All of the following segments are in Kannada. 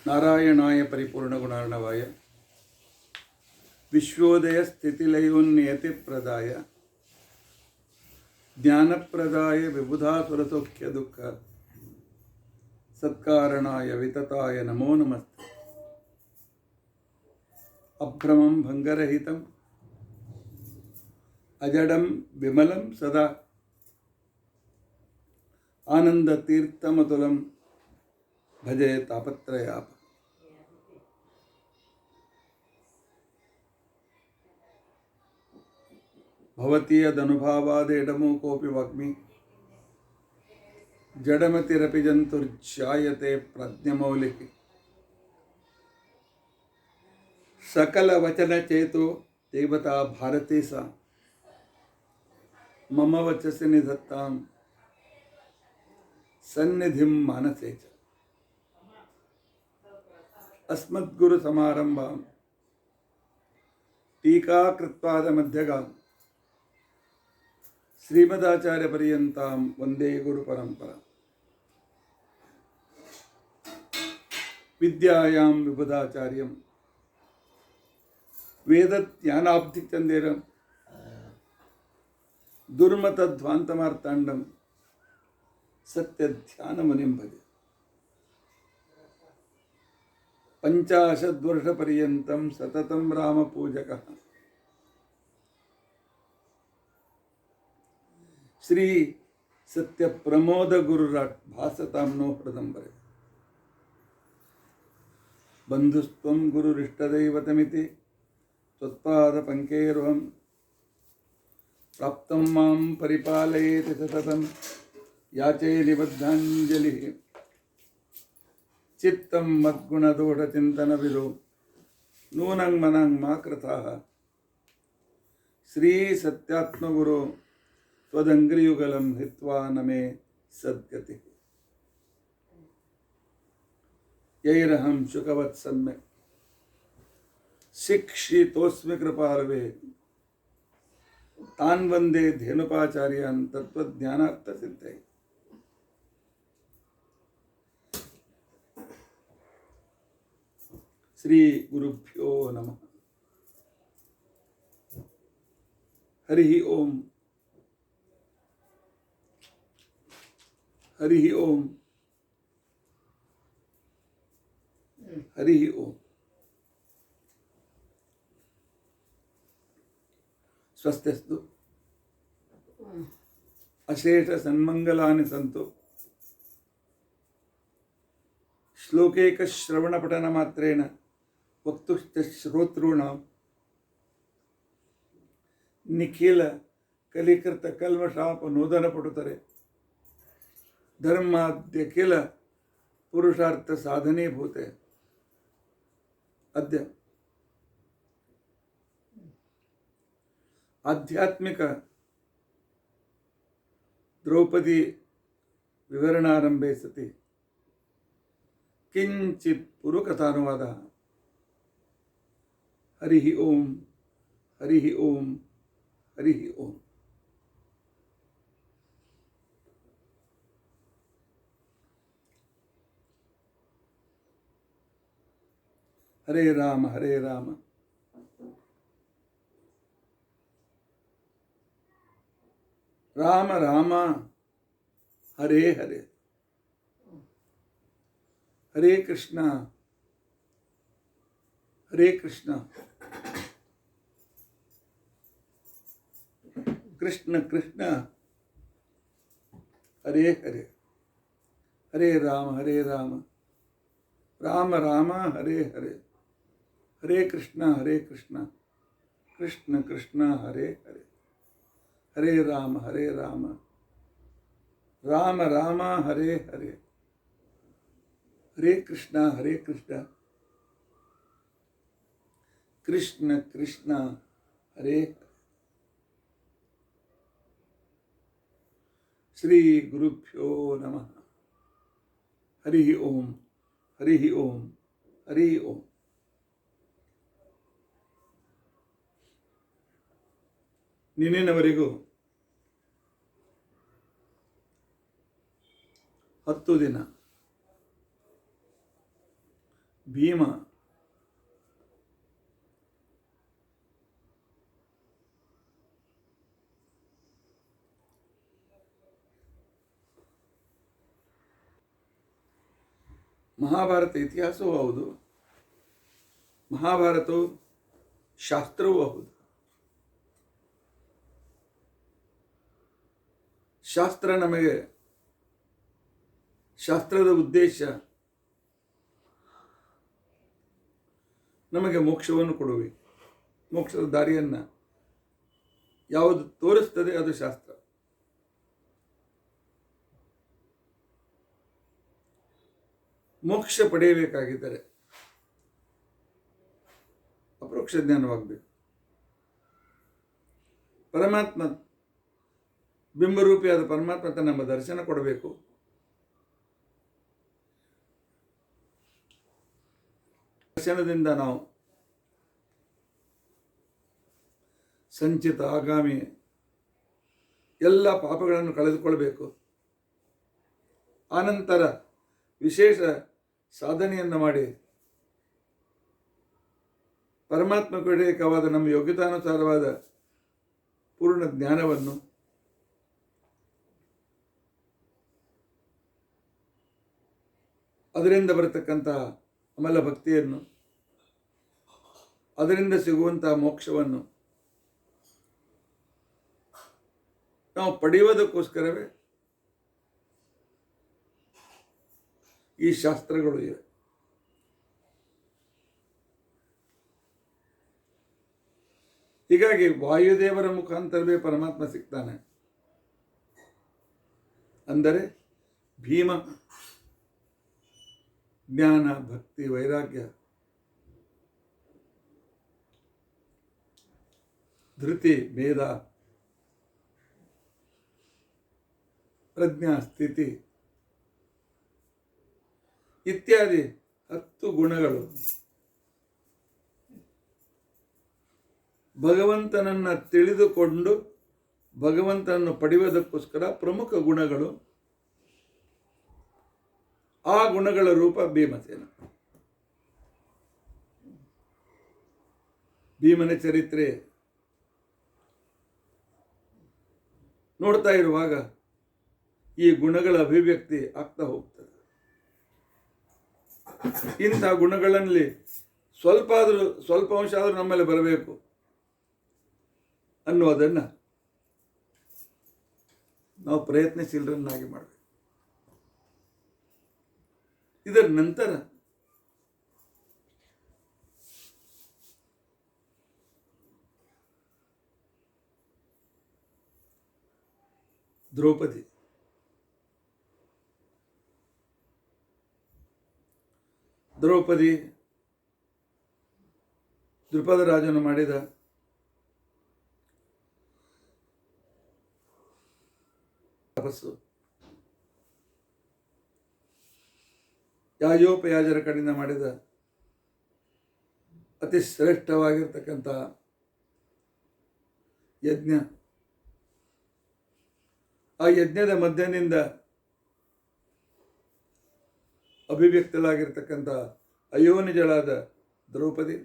नारायणाय परिपूर्णगुणार्णवाय विश्वोदय स्थितिलयोन्नियतिप्रदाय ज्ञानप्रदाय विबुधासुरसौख्य दुःख सत्कारणाय वितताय नमो नमस्ते। अभ्रमं भंगरहितं अजडं विमलं सदा आनंदतीर्थमतुलं भजे तापत्रयाप। भवति यदनुभावादेडमूकोऽपि वाग्मी जडमतिरपि जन्तुर्जायते प्रज्ञमौलिः। सकलवचनचेतो देवता भारती सा मम वचसि निधत्तां सन्निधिं मानसे च। अस्मद्गुरुसमारम्भां टीकाकृत्पादमध्यगाम् श्रीमदाचार्यपर्यन्तां वन्दे गुरुपरम्पराम्। विद्यायां विबुधाचार्यं वेदज्ञानाब्धिचन्दिरं दुर्मतध्वान्तमार्ताण्डं सत्यध्यानमुनिं भजे। 50 वर्षपर्यन्तं सततं रामपूजकः श्री सत्यप्रमोद गुरुराट भासतां नो हृदम्बरे। बन्धुस्त्वं गुरुरिष्टदैवतमिति त्वत्पादपङ्केरुहं प्राप्तं मां परिपालयेति सततं याचे निबद्धाञ्जलिः। चित्तं मद्गुणदोषचिन्तनविदो नूनं मनं मा कृताः। श्री सत्यात्मगुरो त्वदङ्घ्रियुगलं हित्वा न मे सद्गतिः। यैरहं शुकवत् सम्यक् शिक्षितोऽस्मि कृपालवे तान् वन्दे धेनुपाचार्यान् तत्त्वज्ञानार्थसिद्धये। श्री गुरुभ्यो नमः। हरि ओम हरि ओम हरि ओम। स्वस्तिस्तु अशेष सन्मंगलानि सन्तु। श्लोकैक श्रवणपठन मात्रेण वक्तुश्च श्रोतॄणां निखिल कलिकृत कल्मषापनोदनपटुतरे धर्माद्यखिल पुरुषार्थ साधने भूते। अद्य आध्यात्मिक द्रौपदी विवरणारंभे सति किंचित् पूर्वकथानुवादः। हरि ओम हरि ओम हरि ओम। हरे राम राम राम हरे हरे। हरे कृष्णा कृष्ण कृष्ण हरे हरे। हरे राम राम राम हरे हरे। हरे कृष्ण कृष्ण कृष्ण हरे हरे। हरे राम राम राम हरे हरे। हरे कृष्ण कृष्ण कृष्ण हरे हरे। श्री गुरुभ्यो नमः। हरि ओम हरि ओम हरि ओम। ನಿನ್ನೆವರೆಗೂ 10 ದಿನ ಭೀಮ ಮಹಾಭಾರತ ಇತಿಹಾಸವೂ ಹೌದು, ಮಹಾಭಾರತವು ಶಾಸ್ತ್ರವೂ ಹೌದು. ಶಾಸ್ತ್ರದ ಉದ್ದೇಶ ನಮಗೆ ಮೋಕ್ಷವನ್ನು ಕೊಡಬೇಕು. ಮೋಕ್ಷದ ದಾರಿಯನ್ನು ಯಾವುದು ತೋರಿಸ್ತದೆ ಅದು ಶಾಸ್ತ್ರ. ಮೋಕ್ಷ ಪಡೆಯಬೇಕಾಗಿದ್ದರೆ ಅಪರೋಕ್ಷ ಜ್ಞಾನವಾಗಬೇಕು. ಪರಮಾತ್ಮ ಬಿಂಬರೂಪಿಯಾದ ಪರಮಾತ್ಮ ನಮ್ಮ ದರ್ಶನ ಕೊಡಬೇಕು. ದರ್ಶನದಿಂದ ನಾವು ಸಂಚಿತ ಆಗಾಮಿ ಎಲ್ಲ ಪಾಪಗಳನ್ನು ಕಳೆದುಕೊಳ್ಬೇಕು. ಆನಂತರ ವಿಶೇಷ ಸಾಧನೆಯನ್ನು ಮಾಡಿ ಪರಮಾತ್ಮ ಕೊಡಬೇಕಾದ ನಮ್ಮ ಯೋಗ್ಯತಾನುಸಾರವಾದ ಪೂರ್ಣ ಜ್ಞಾನವನ್ನು ಅದರಿಂದ ಬರತಕ್ಕಂತಹ ಅಮಲ ಭಕ್ತಿಯನ್ನು ಅದರಿಂದ ಸಿಗುವಂತಹ ಮೋಕ್ಷವನ್ನು ನಾವು ಪಡೆಯುವುದಕ್ಕೋಸ್ಕರವೇ ಈ ಶಾಸ್ತ್ರಗಳು ಇವೆ. ಹೀಗಾಗಿ ವಾಯುದೇವರ ಮುಖಾಂತರವೇ ಪರಮಾತ್ಮ ಸಿಗ್ತಾನೆ. ಅಂದರೆ ಭೀಮ ಜ್ಞಾನ, ಭಕ್ತಿ, ವೈರಾಗ್ಯ, ಧೃತಿ, ಮೇಧ, ಪ್ರಜ್ಞಾ, ಸ್ಥಿತಿ ಇತ್ಯಾದಿ 10 ಗುಣಗಳು ಭಗವಂತನನ್ನು ತಿಳಿದುಕೊಂಡು ಭಗವಂತನನ್ನು ಪಡೆಯುವುದಕ್ಕೋಸ್ಕರ ಪ್ರಮುಖ ಗುಣಗಳು. ಆ ಗುಣಗಳ ರೂಪ ಭೀಮಸೇನ. ಭೀಮನ ಚರಿತ್ರೆ ನೋಡ್ತಾ ಇರುವಾಗ ಈ ಗುಣಗಳ ಅಭಿವ್ಯಕ್ತಿ ಆಗ್ತಾ ಹೋಗ್ತದೆ. ಇಂಥ ಗುಣಗಳಲ್ಲಿ ಸ್ವಲ್ಪ ಅಂಶ ಆದರೂ ನಮ್ಮಲ್ಲಿ ಬರಬೇಕು ಅನ್ನೋದನ್ನು ನಾವು ಪ್ರಯತ್ನಶೀಲರನ್ನಾಗಿ ಮಾಡಬೇಕು. ಇದರ ನಂತರ ದ್ರೌಪದಿ ದ್ರುಪದ ರಾಜನು ಮಾಡಿದ ತಪಸ್ಸು, ಯಾಜೋಪಯಾಜರ ಕಡೆಯಿಂದ ಮಾಡಿದ ಅತಿ ಶ್ರೇಷ್ಠವಾಗಿರ್ತಕ್ಕಂಥ ಯಜ್ಞ, ಆ ಯಜ್ಞದ ಮಧ್ಯದಿಂದ ಅಭಿವ್ಯಕ್ತಲಾಗಿರ್ತಕ್ಕಂಥ ಅಯೋನಿಜಳಾದ ದ್ರೌಪದಿ,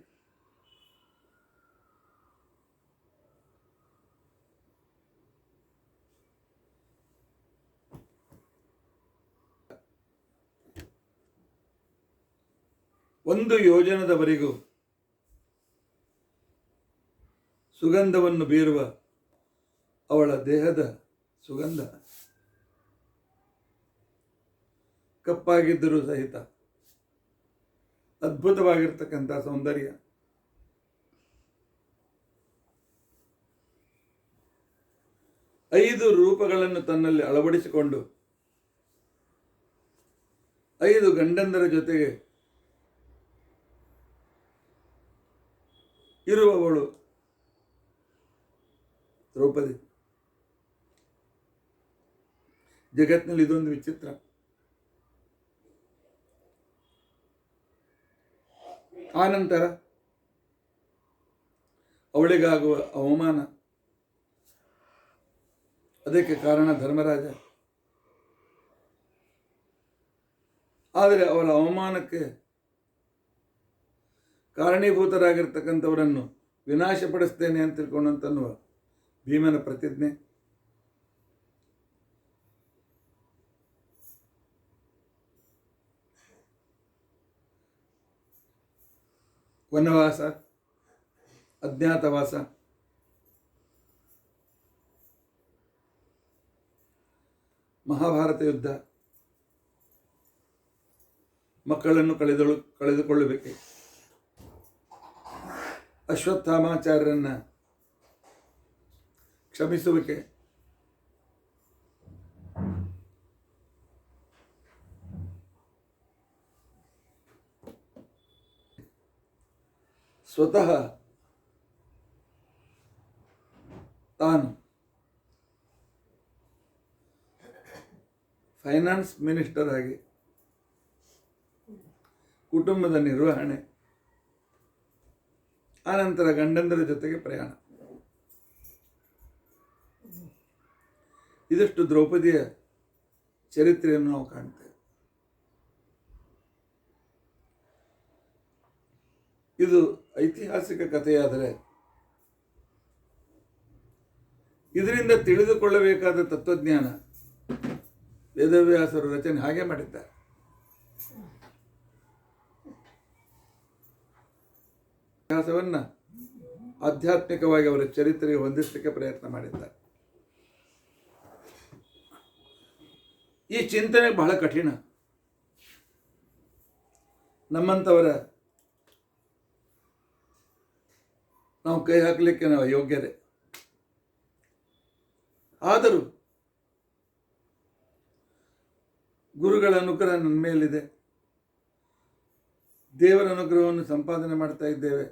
ಒಂದು ಯೋಜನದವರೆಗೂ ಸುಗಂಧವನ್ನು ಬೀರುವ ಅವಳ ದೇಹದ ಸುಗಂಧ ಕಪ್ಪಾಗಿದ್ದರೂ ಸಹಿತ ಅದ್ಭುತವಾಗಿರ್ತಕ್ಕಂಥ ಸೌಂದರ್ಯ. ಐದು ರೂಪಗಳನ್ನು ತನ್ನಲ್ಲಿ ಅಳವಡಿಸಿಕೊಂಡು 5 ಗಂಡಂದರ ಜೊತೆಗೆ ಇರುವವಳು ದ್ರೌಪದಿ. ಜಗತ್ತಿನಲ್ಲಿ ಇದೊಂದು ವಿಚಿತ್ರ. ಆನಂತರ ಅವಳಿಗಾಗುವ ಅವಮಾನ, ಅದಕ್ಕೆ ಕಾರಣ ಧರ್ಮರಾಜ. ಆದರೆ ಅವಳ ಅವಮಾನಕ್ಕೆ ಕಾರಣೀಭೂತರಾಗಿರ್ತಕ್ಕಂಥವರನ್ನು ವಿನಾಶಪಡಿಸ್ತೇನೆ ಅಂತ ತಿಳ್ಕೊಂಡಂತನ್ನುವ ಭೀಮನ ಪ್ರತಿಜ್ಞೆ. ವನವಾಸ, ಅಜ್ಞಾತವಾಸ, ಮಹಾಭಾರತ ಯುದ್ಧ, ಮಕ್ಕಳನ್ನು ಕಳೆದುಕೊಳ್ಳಬೇಕೆ, ಅಶ್ವತ್ಥಾಮಾಚಾರ್ಯರನ್ನ ಕ್ಷಮಿಸುವಿಕೆ, ಸ್ವತಃ ತಾನು ಫೈನಾನ್ಸ್ ಮಿನಿಸ್ಟರ್ ಆಗಿ ಕುಟುಂಬದ ನಿರ್ವಹಣೆ, ಆನಂತರ ಗಂಡಂದರ ಜೊತೆಗೆ ಪ್ರಯಾಣ. ಇದಷ್ಟು ದ್ರೌಪದಿಯ ಚರಿತ್ರೆಯನ್ನು ನಾವು ಕಾಣ್ತೇವೆ. ಇದು ಐತಿಹಾಸಿಕ ಕಥೆಯಾದರೆ ಇದರಿಂದ ತಿಳಿದುಕೊಳ್ಳಬೇಕಾದ ತತ್ವಜ್ಞಾನ ವೇದವ್ಯಾಸರು ರಚನೆ ಹಾಗೆ ಮಾಡಿದ್ದಾರೆ. ಇತಿಹಾಸವನ್ನು ಆಧ್ಯಾತ್ಮಿಕವಾಗಿ ಅವರ ಚರಿತ್ರೆಗೆ ಹೊಂದಿಸಲಿಕ್ಕೆ ಪ್ರಯತ್ನ ಮಾಡಿದ್ದಾರೆ. ಈ ಚಿಂತನೆ ಬಹಳ ಕಠಿಣ. ನಮ್ಮಂಥವರ ನಾವು ಕೈ ಹಾಕಲಿಕ್ಕೆ ನಾವು ಯೋಗ್ಯರೇ. ಆದರೂ ಗುರುಗಳ ಅನುಗ್ರಹ ನನ್ನ ಮೇಲಿದೆ, ದೇವರ ಅನುಗ್ರಹವನ್ನು ಸಂಪಾದನೆ ಮಾಡ್ತಾ ಇದ್ದೇವೆ.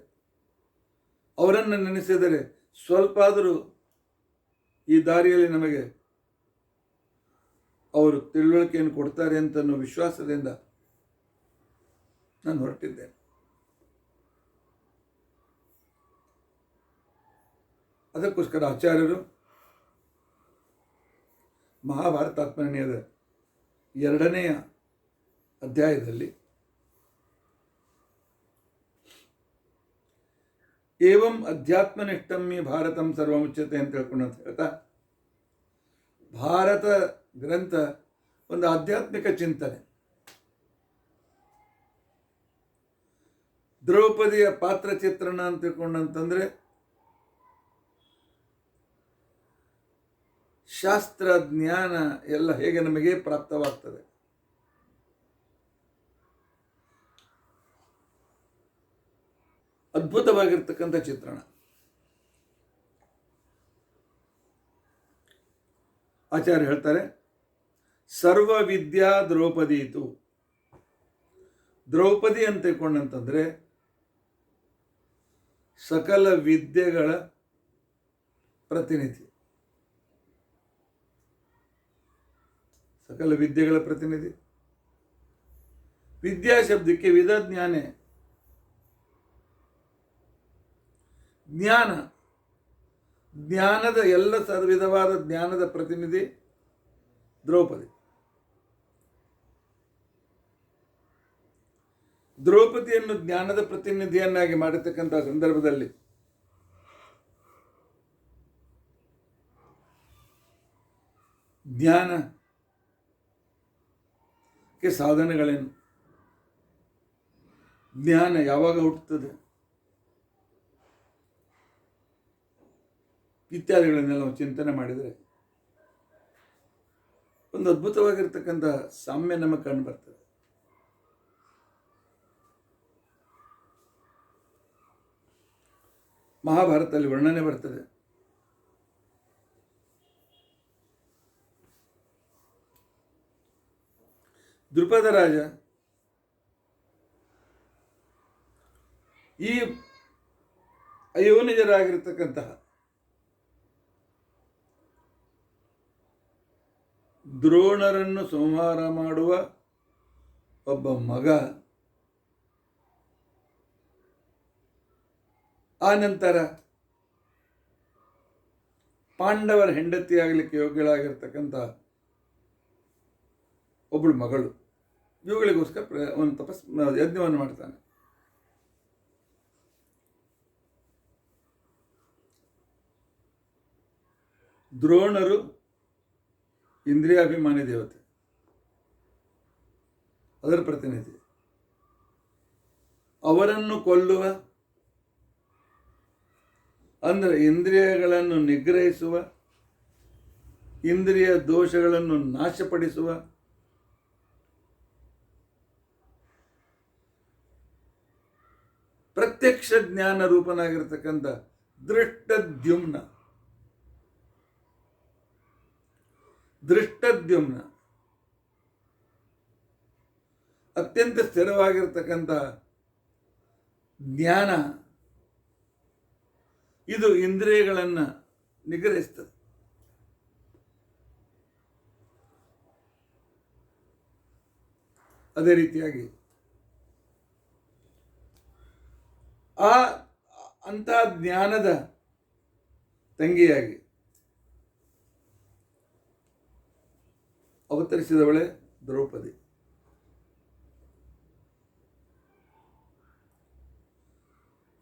ಅವರನ್ನು ನೆನೆಸಿದರೆ ಸ್ವಲ್ಪ ಆದರೂ ಈ ದಾರಿಯಲ್ಲಿ ನಮಗೆ ಅವರು ತಿಳುವಳಿಕೆಯನ್ನು ಕೊಡ್ತಾರೆ ಅಂತ ಅನ್ನೋ ವಿಶ್ವಾಸದಿಂದ ನಾನು ಹೊರಟಿದ್ದೇನೆ. ಅದಕ್ಕೋಸ್ಕರ ಆಚಾರ್ಯರು ಮಹಾಭಾರತಾತ್ಮನಿರ್ಣಯದ 2ನೆಯ ಅಧ್ಯಾಯದಲ್ಲಿ ಏವಂ ಅಧ್ಯಾತ್ಮನಿಷ್ಠಂ ಮೇ ಭಾರತಂ ಸರ್ವಮುಚ್ಯತೆ ಅಂತ ಹೇಳ್ತಾ, ಭಾರತ ಗ್ರಂಥ ಒಂದು ಆಧ್ಯಾತ್ಮಿಕ ಚಿಂತನೆ. ದ್ರೌಪದಿಯ ಪಾತ್ರ ಚಿತ್ರಣ ಅಂತ ತಿಳ್ಕೊಂಡಂತಂದ್ರೆ ಶಾಸ್ತ್ರ ಜ್ಞಾನ ಎಲ್ಲ ಹೇಗೆ ನಮಗೆ ಪ್ರಾಪ್ತವಾಗ್ತದೆ. ಅದ್ಭುತವಾಗಿರ್ತಕ್ಕಂಥ ಚಿತ್ರಣ. ಆಚಾರ್ಯ ಹೇಳ್ತಾರೆ, ಸರ್ವ ವಿದ್ಯಾ ದ್ರೌಪದೀತು. ದ್ರೌಪದಿ ಅಂತ ತಿಳ್ಕೊಂಡಂತಂದ್ರೆ ಸಕಲ ವಿದ್ಯೆಗಳ ಪ್ರತಿನಿಧಿ. ಸಕಲ ವಿದ್ಯೆಗಳ ಪ್ರತಿನಿಧಿ. ವಿದ್ಯಾ ಶಬ್ದಕ್ಕೆ ವಿಧ ಜ್ಞಾನೇ, ಜ್ಞಾನ, ಜ್ಞಾನದ ಎಲ್ಲ ವಿಧವಾದ ಜ್ಞಾನದ ಪ್ರತಿನಿಧಿ ದ್ರೌಪದಿ. ದ್ರೌಪದಿಯನ್ನು ಜ್ಞಾನದ ಪ್ರತಿನಿಧಿಯನ್ನಾಗಿ ಮಾಡಿರ್ತಕ್ಕಂಥ ಸಂದರ್ಭದಲ್ಲಿ ಜ್ಞಾನಕ್ಕೆ ಸಾಧನೆಗಳೇನು, ಜ್ಞಾನ ಯಾವಾಗ ಹುಟ್ಟುತ್ತದೆ ಇತ್ಯಾದಿಗಳನ್ನೆಲ್ಲ ನಾವು ಚಿಂತನೆ ಮಾಡಿದರೆ ಒಂದು ಅದ್ಭುತವಾಗಿರ್ತಕ್ಕಂಥ ಸಾಮ್ಯ ನಮಗೆ ಕಂಡು ಬರ್ತದೆ. ಮಹಾಭಾರತದಲ್ಲಿ ವರ್ಣನೆ ಬರ್ತದೆ. ದ್ರುಪದ ರಾಜ ಈ ಅಯೋನಿಜರಾಗಿರ್ತಕ್ಕಂತಹ ದ್ರೋಣರನ್ನು ಸಂಹಾರ ಮಾಡುವ ಒಬ್ಬ ಮಗ, ಆ ನಂತರ ಪಾಂಡವರ ಹೆಂಡತಿಯಾಗಲಿಕ್ಕೆ ಯೋಗ್ಯಳಾಗಿರ್ತಕ್ಕಂಥ ಒಬ್ಬಳು ಮಗಳು, ಇವುಗಳಿಗೋಸ್ಕರ ಒಂದು ಯಜ್ಞವನ್ನು ಮಾಡ್ತಾನೆ. ದ್ರೋಣರು ಇಂದ್ರಿಯಾಭಿಮಾನಿ ದೇವತೆ, ಅದರ ಪ್ರತಿನಿಧಿ. ಅವರನ್ನು ಕೊಲ್ಲುವ, ಅಂದರೆ ಇಂದ್ರಿಯಗಳನ್ನು ನಿಗ್ರಹಿಸುವ, ಇಂದ್ರಿಯ ದೋಷಗಳನ್ನು ನಾಶಪಡಿಸುವ ಪ್ರತ್ಯಕ್ಷ ಜ್ಞಾನ ರೂಪನಾಗಿರ್ತಕ್ಕಂಥ ದೃಷ್ಟದ್ಯುಮ್ನ ಅತ್ಯಂತ ಸ್ಥಿರವಾಗಿರ್ತಕ್ಕಂಥ ಜ್ಞಾನ, ಇದು ಇಂದ್ರಿಯಗಳನ್ನು ನಿಗ್ರಹಿಸ್ತದೆ. ಅದೇ ರೀತಿಯಾಗಿ ಅಂಥ ಜ್ಞಾನದ ತಂಗಿಯಾಗಿ ಅವತರಿಸಿದವಳೆ ದ್ರೌಪದಿ.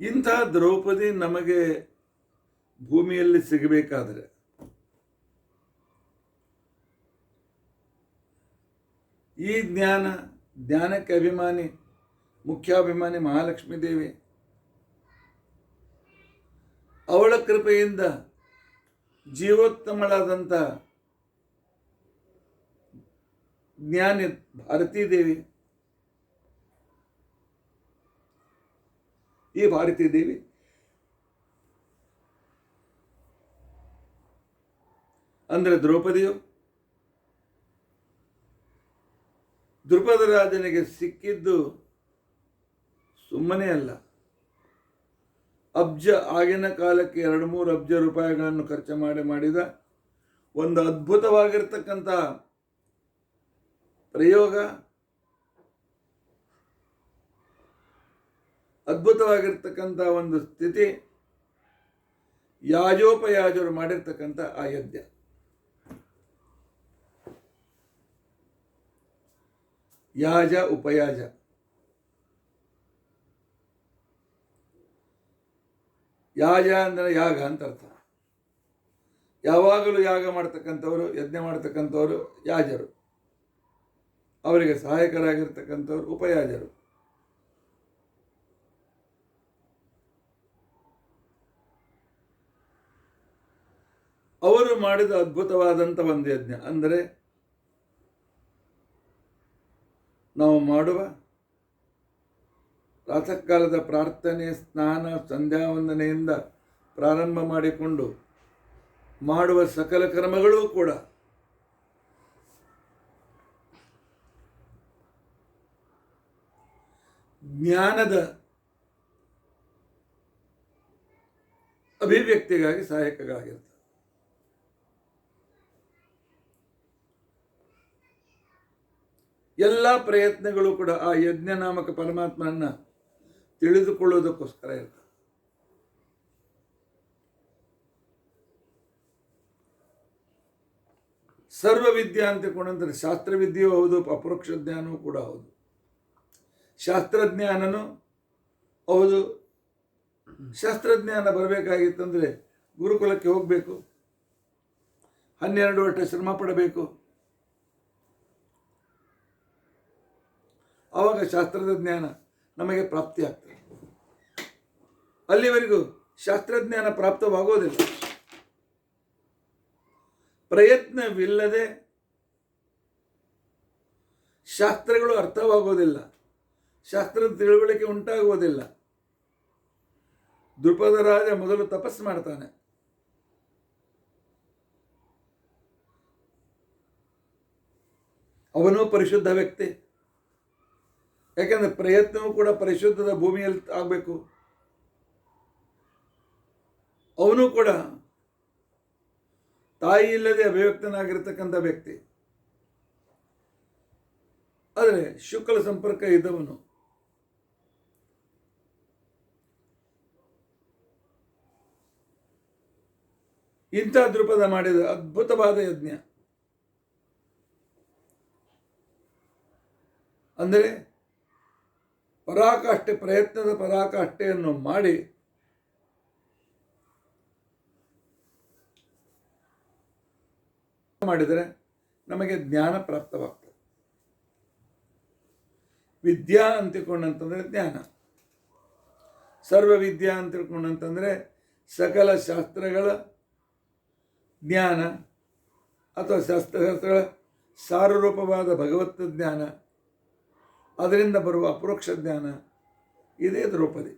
ಇಂಥ ದ್ರೌಪದಿ ನಮಗೆ ಭೂಮಿಯಲ್ಲಿ ಸಿಗಬೇಕಾದರೆ ಈ ಜ್ಞಾನಕ್ಕೆ ಅಭಿಮಾನಿ, ಮುಖ್ಯಾಭಿಮಾನಿ ಮಹಾಲಕ್ಷ್ಮೀ ದೇವಿ, ಅವಳ ಕೃಪೆಯಿಂದ ಜೀವೋತ್ತಮಳಾದಂಥ ಜ್ಞಾನಿ ಭಾರತೀ ದೇವಿ, ಈ ಭಾರತೀ ದೇವಿ ಅಂದರೆ ದ್ರೌಪದಿಯು ದ್ರುಪದ ರಾಜನಿಗೆ ಸಿಕ್ಕಿದ್ದು ಸುಮ್ಮನೆ ಅಲ್ಲ. ಆಗಿನ ಕಾಲಕ್ಕೆ 2-3 ಅಬ್ಜ ರೂಪಾಯಿಗಳನ್ನು ಖರ್ಚು ಮಾಡಿದ ಒಂದು ಅದ್ಭುತವಾಗಿರ್ತಕ್ಕಂಥ ಪ್ರಯೋಗ, ಅದ್ಭುತವಾಗಿರ್ತಕ್ಕಂಥ ಒಂದು ಸ್ಥಿತಿ, ಯಾಜೋಪಯಾಜರು ಮಾಡಿರ್ತಕ್ಕಂಥ ಆ ಯಜ್ಞ. ಯಾಜ ಉಪಯಾಜ, ಯಾಜ ಅಂದರೆ ಯಾಗ ಅಂತ ಅರ್ಥ. ಯಾವಾಗಲೂ ಯಾಗ ಮಾಡ್ತಕ್ಕಂಥವರು, ಯಜ್ಞ ಮಾಡ್ತಕ್ಕಂಥವರು ಯಾಜರು, ಅವರಿಗೆ ಸಹಾಯಕರಾಗಿರ್ತಕ್ಕಂಥವ್ರು ಉಪಯಾಜರು. ಅವರು ಮಾಡಿದ ಅದ್ಭುತವಾದಂಥ ಒಂದು ಯಜ್ಞ ಅಂದರೆ ನಾವು ಮಾಡುವ ಪ್ರಾತಃ ಕಾಲದ ಪ್ರಾರ್ಥನೆ, ಸ್ನಾನ, ಸಂಧ್ಯಾವಂದನೆಯಿಂದ ಪ್ರಾರಂಭ ಮಾಡಿಕೊಂಡು ಮಾಡುವ ಸಕಲ ಕರ್ಮಗಳೂ ಕೂಡ ಜ್ಞಾನದ ಅಭಿವ್ಯಕ್ತಿಗಾಗಿ ಸಹಾಯಕಗಳಾಗಿರ್ತವೆ. ಎಲ್ಲ ಪ್ರಯತ್ನಗಳು ಕೂಡ ಆ ಯಜ್ಞ ನಾಮಕ ಪರಮಾತ್ಮನನ್ನ ತಿಳಿದುಕೊಳ್ಳುವುದಕ್ಕೋಸ್ಕರ ಇರ್ತದೆ. ಸರ್ವವಿದ್ಯಾ ಅಂತ ಕೊಂಡಂದ್ರೆ ಶಾಸ್ತ್ರವಿದ್ಯೆಯೂ ಹೌದು, ಅಪರೋಕ್ಷ ಜ್ಞಾನವೂ ಕೂಡ ಹೌದು. ಶಾಸ್ತ್ರಜ್ಞಾನನೂ ಹೌದು. ಶಾಸ್ತ್ರಜ್ಞಾನ ಬರಬೇಕಾಗಿತ್ತಂದರೆ ಗುರುಕುಲಕ್ಕೆ ಹೋಗಬೇಕು, 12 ವರ್ಷ ಶ್ರಮ ಪಡಬೇಕು. ಆವಾಗ ಶಾಸ್ತ್ರದ ಜ್ಞಾನ ನಮಗೆ ಪ್ರಾಪ್ತಿಯಾಗ್ತದೆ. ಅಲ್ಲಿವರೆಗೂ ಶಾಸ್ತ್ರಜ್ಞಾನ ಪ್ರಾಪ್ತವಾಗೋದಿಲ್ಲ. ಪ್ರಯತ್ನವಿಲ್ಲದೆ ಶಾಸ್ತ್ರಗಳು ಅರ್ಥವಾಗೋದಿಲ್ಲ, ಶಾಸ್ತ್ರದ ತಿಳುವಳಿಕೆ ಉಂಟಾಗುವುದಿಲ್ಲ. ದ್ರುಪದ ರಾಜ ಮೊದಲು ತಪಸ್ಸು ಮಾಡ್ತಾನೆ. ಅವನು ಪರಿಶುದ್ಧ ವ್ಯಕ್ತಿ. ಯಾಕೆಂದರೆ ಪ್ರಯತ್ನವೂ ಕೂಡ ಪರಿಶುದ್ಧದ ಭೂಮಿಯಲ್ಲಿ ಆಗಬೇಕು. ಅವನು ಕೂಡ ತಾಯಿ ಇಲ್ಲದೆ ಅಭಿವ್ಯಕ್ತನಾಗಿರ್ತಕ್ಕಂಥ ವ್ಯಕ್ತಿ. ಆದರೆ ಶುಕ್ಲ ಸಂಪರ್ಕ ಇದ್ದವನು. ಇಂಥ ದ್ರುಪದ ಮಾಡಿದ ಅದ್ಭುತವಾದ ಯಜ್ಞ ಅಂದರೆ ಪರಾಕಾಷ್ಠೆ, ಪ್ರಯತ್ನದ ಪರಾಕಾಷ್ಠೆಯನ್ನು ಮಾಡಿ ಮಾಡಿದರೆ ನಮಗೆ ಜ್ಞಾನ ಪ್ರಾಪ್ತವಾಗ್ತದೆ. ವಿದ್ಯಾ ಅಂತ ತಿಳ್ಕೊಂಡಂತಂದರೆ ಜ್ಞಾನ. ಸರ್ವವಿದ್ಯಾ ಅಂತ ತಿಳ್ಕೊಂಡಂತಂದರೆ ಸಕಲ ಶಾಸ್ತ್ರಗಳ ಜ್ಞಾನ ಅಥವಾ ಶಾಸ್ತ್ರಗಳ ಸಾರರೂಪವಾದ ಭಗವತ್ ಜ್ಞಾನ, ಅದರಿಂದ ಬರುವ ಅಪರೋಕ್ಷ ಜ್ಞಾನ, ಇದೇ ದ್ರೌಪದಿ.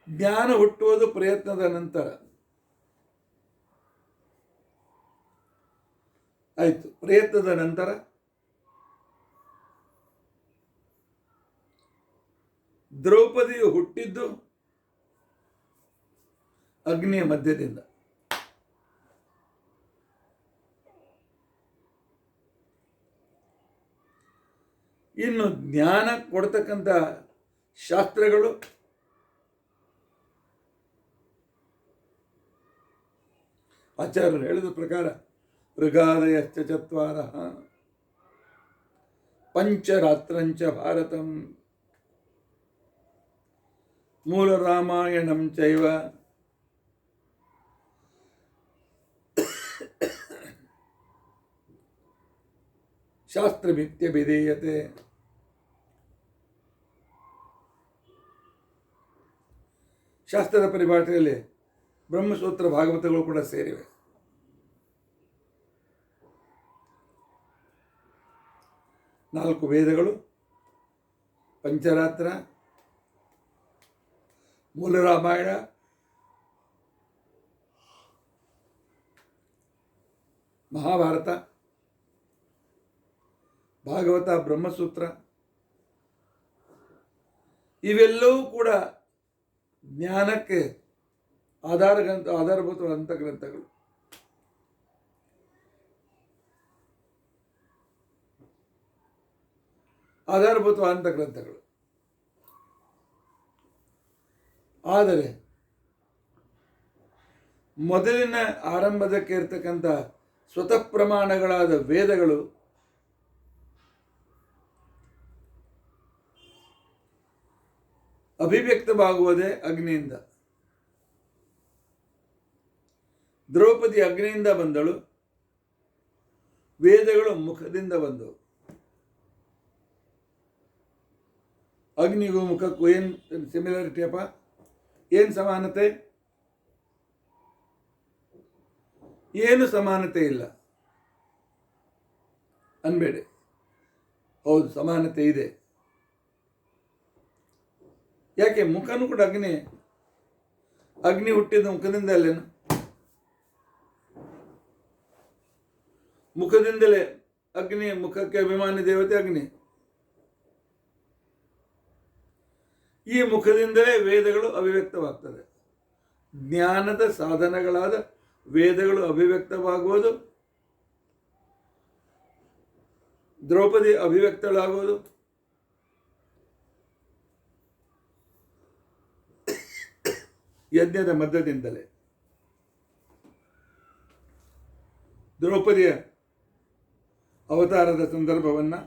ಜ್ಞಾನ ಹುಟ್ಟುವುದು ಪ್ರಯತ್ನದ ನಂತರ. ಆಯಿತು, ಪ್ರಯತ್ನದ ನಂತರ ದ್ರೌಪದಿಯು ಹುಟ್ಟಿದ್ದು ಅಗ್ನಿಯ ಮಧ್ಯದಿಂದ. ಇನ್ನು ಜ್ಞಾನ ಕೊಡ್ತಕ್ಕಂಥ ಶಾಸ್ತ್ರಗಳು ಆಚಾರ್ಯರು ಹೇಳಿದ ಪ್ರಕಾರ ಋಗಾದಯಶ್ಚ ಚತ್ವಾರಃ ಪಂಚರಾತ್ರಂಚ ಭಾರತಂ ಮೂಲ ರಾಮಾಯಣಂ ಚೈವ ಶಾಸ್ತ್ರಮಿತ್ಯಭಿಧೀಯತೆ. ಶಾಸ್ತ್ರದ ಪರಿಭಾಷೆಯಲ್ಲಿ ಬ್ರಹ್ಮಸೂತ್ರ ಭಾಗವತಗಳು ಕೂಡ ಸೇರಿವೆ. ನಾಲ್ಕು ವೇದಗಳು, ಪಂಚರಾತ್ರ, ಮೂಲ ರಾಮಾಯಣ, ಮಹಾಭಾರತ, ಭಾಗವತ, ಬ್ರಹ್ಮಸೂತ್ರ, ಇವೆಲ್ಲವೂ ಕೂಡ ಜ್ಞಾನಕ್ಕೆ ಆಧಾರಭೂತವಾದಂಥ ಗ್ರಂಥಗಳು. ಆಧಾರಭೂತವಾದಂಥ ಗ್ರಂಥಗಳು. ಆದರೆ ಮೊದಲಿನ ಆರಂಭದಕ್ಕೆ ಇರತಕ್ಕಂಥ ಸ್ವತಃ ಪ್ರಮಾಣಗಳಾದ ವೇದಗಳು ಅಭಿವ್ಯಕ್ತವಾಗುವುದೇ ಅಗ್ನಿಯಿಂದ. ದ್ರೌಪದಿ ಅಗ್ನಿಯಿಂದ ಬಂದಳು, ವೇದಗಳು ಮುಖದಿಂದ ಬಂದವು. ಅಗ್ನಿಗೂ ಮುಖಕ್ಕೂ ಏನು ಸಿಮಿಲಾರಿಟಿ ಅಪ್ಪ? ಏನು ಸಮಾನತೆ? ಏನು ಸಮಾನತೆ ಇಲ್ಲ ಅನ್ಬೇಡಿ. ಹೌದು, ಸಮಾನತೆ ಇದೆ. ಯಾಕೆ? ಮುಖನೂ ಕೂಡ ಅಗ್ನಿ. ಅಗ್ನಿ ಹುಟ್ಟಿದ ಮುಖದಿಂದ ಅಲ್ಲೇನು? ಮುಖದಿಂದಲೇ ಅಗ್ನಿ. ಮುಖಕ್ಕೆ ಅಭಿಮಾನಿ ದೇವತೆ ಅಗ್ನಿ. ಈ ಮುಖದಿಂದಲೇ ವೇದಗಳು ಅಭಿವ್ಯಕ್ತವಾಗ್ತದೆ. ಜ್ಞಾನದ ಸಾಧನಗಳಾದ ವೇದಗಳು ಅಭಿವ್ಯಕ್ತವಾಗುವುದು, ದ್ರೌಪದಿ ಅಭಿವ್ಯಕ್ತಳಾಗುವುದು ಯಜ್ಞದ ಮಧ್ಯದಿಂದಲೇ. ದ್ರೌಪದಿಯ ಅವತಾರದ ಸಂದರ್ಭವನ್ನು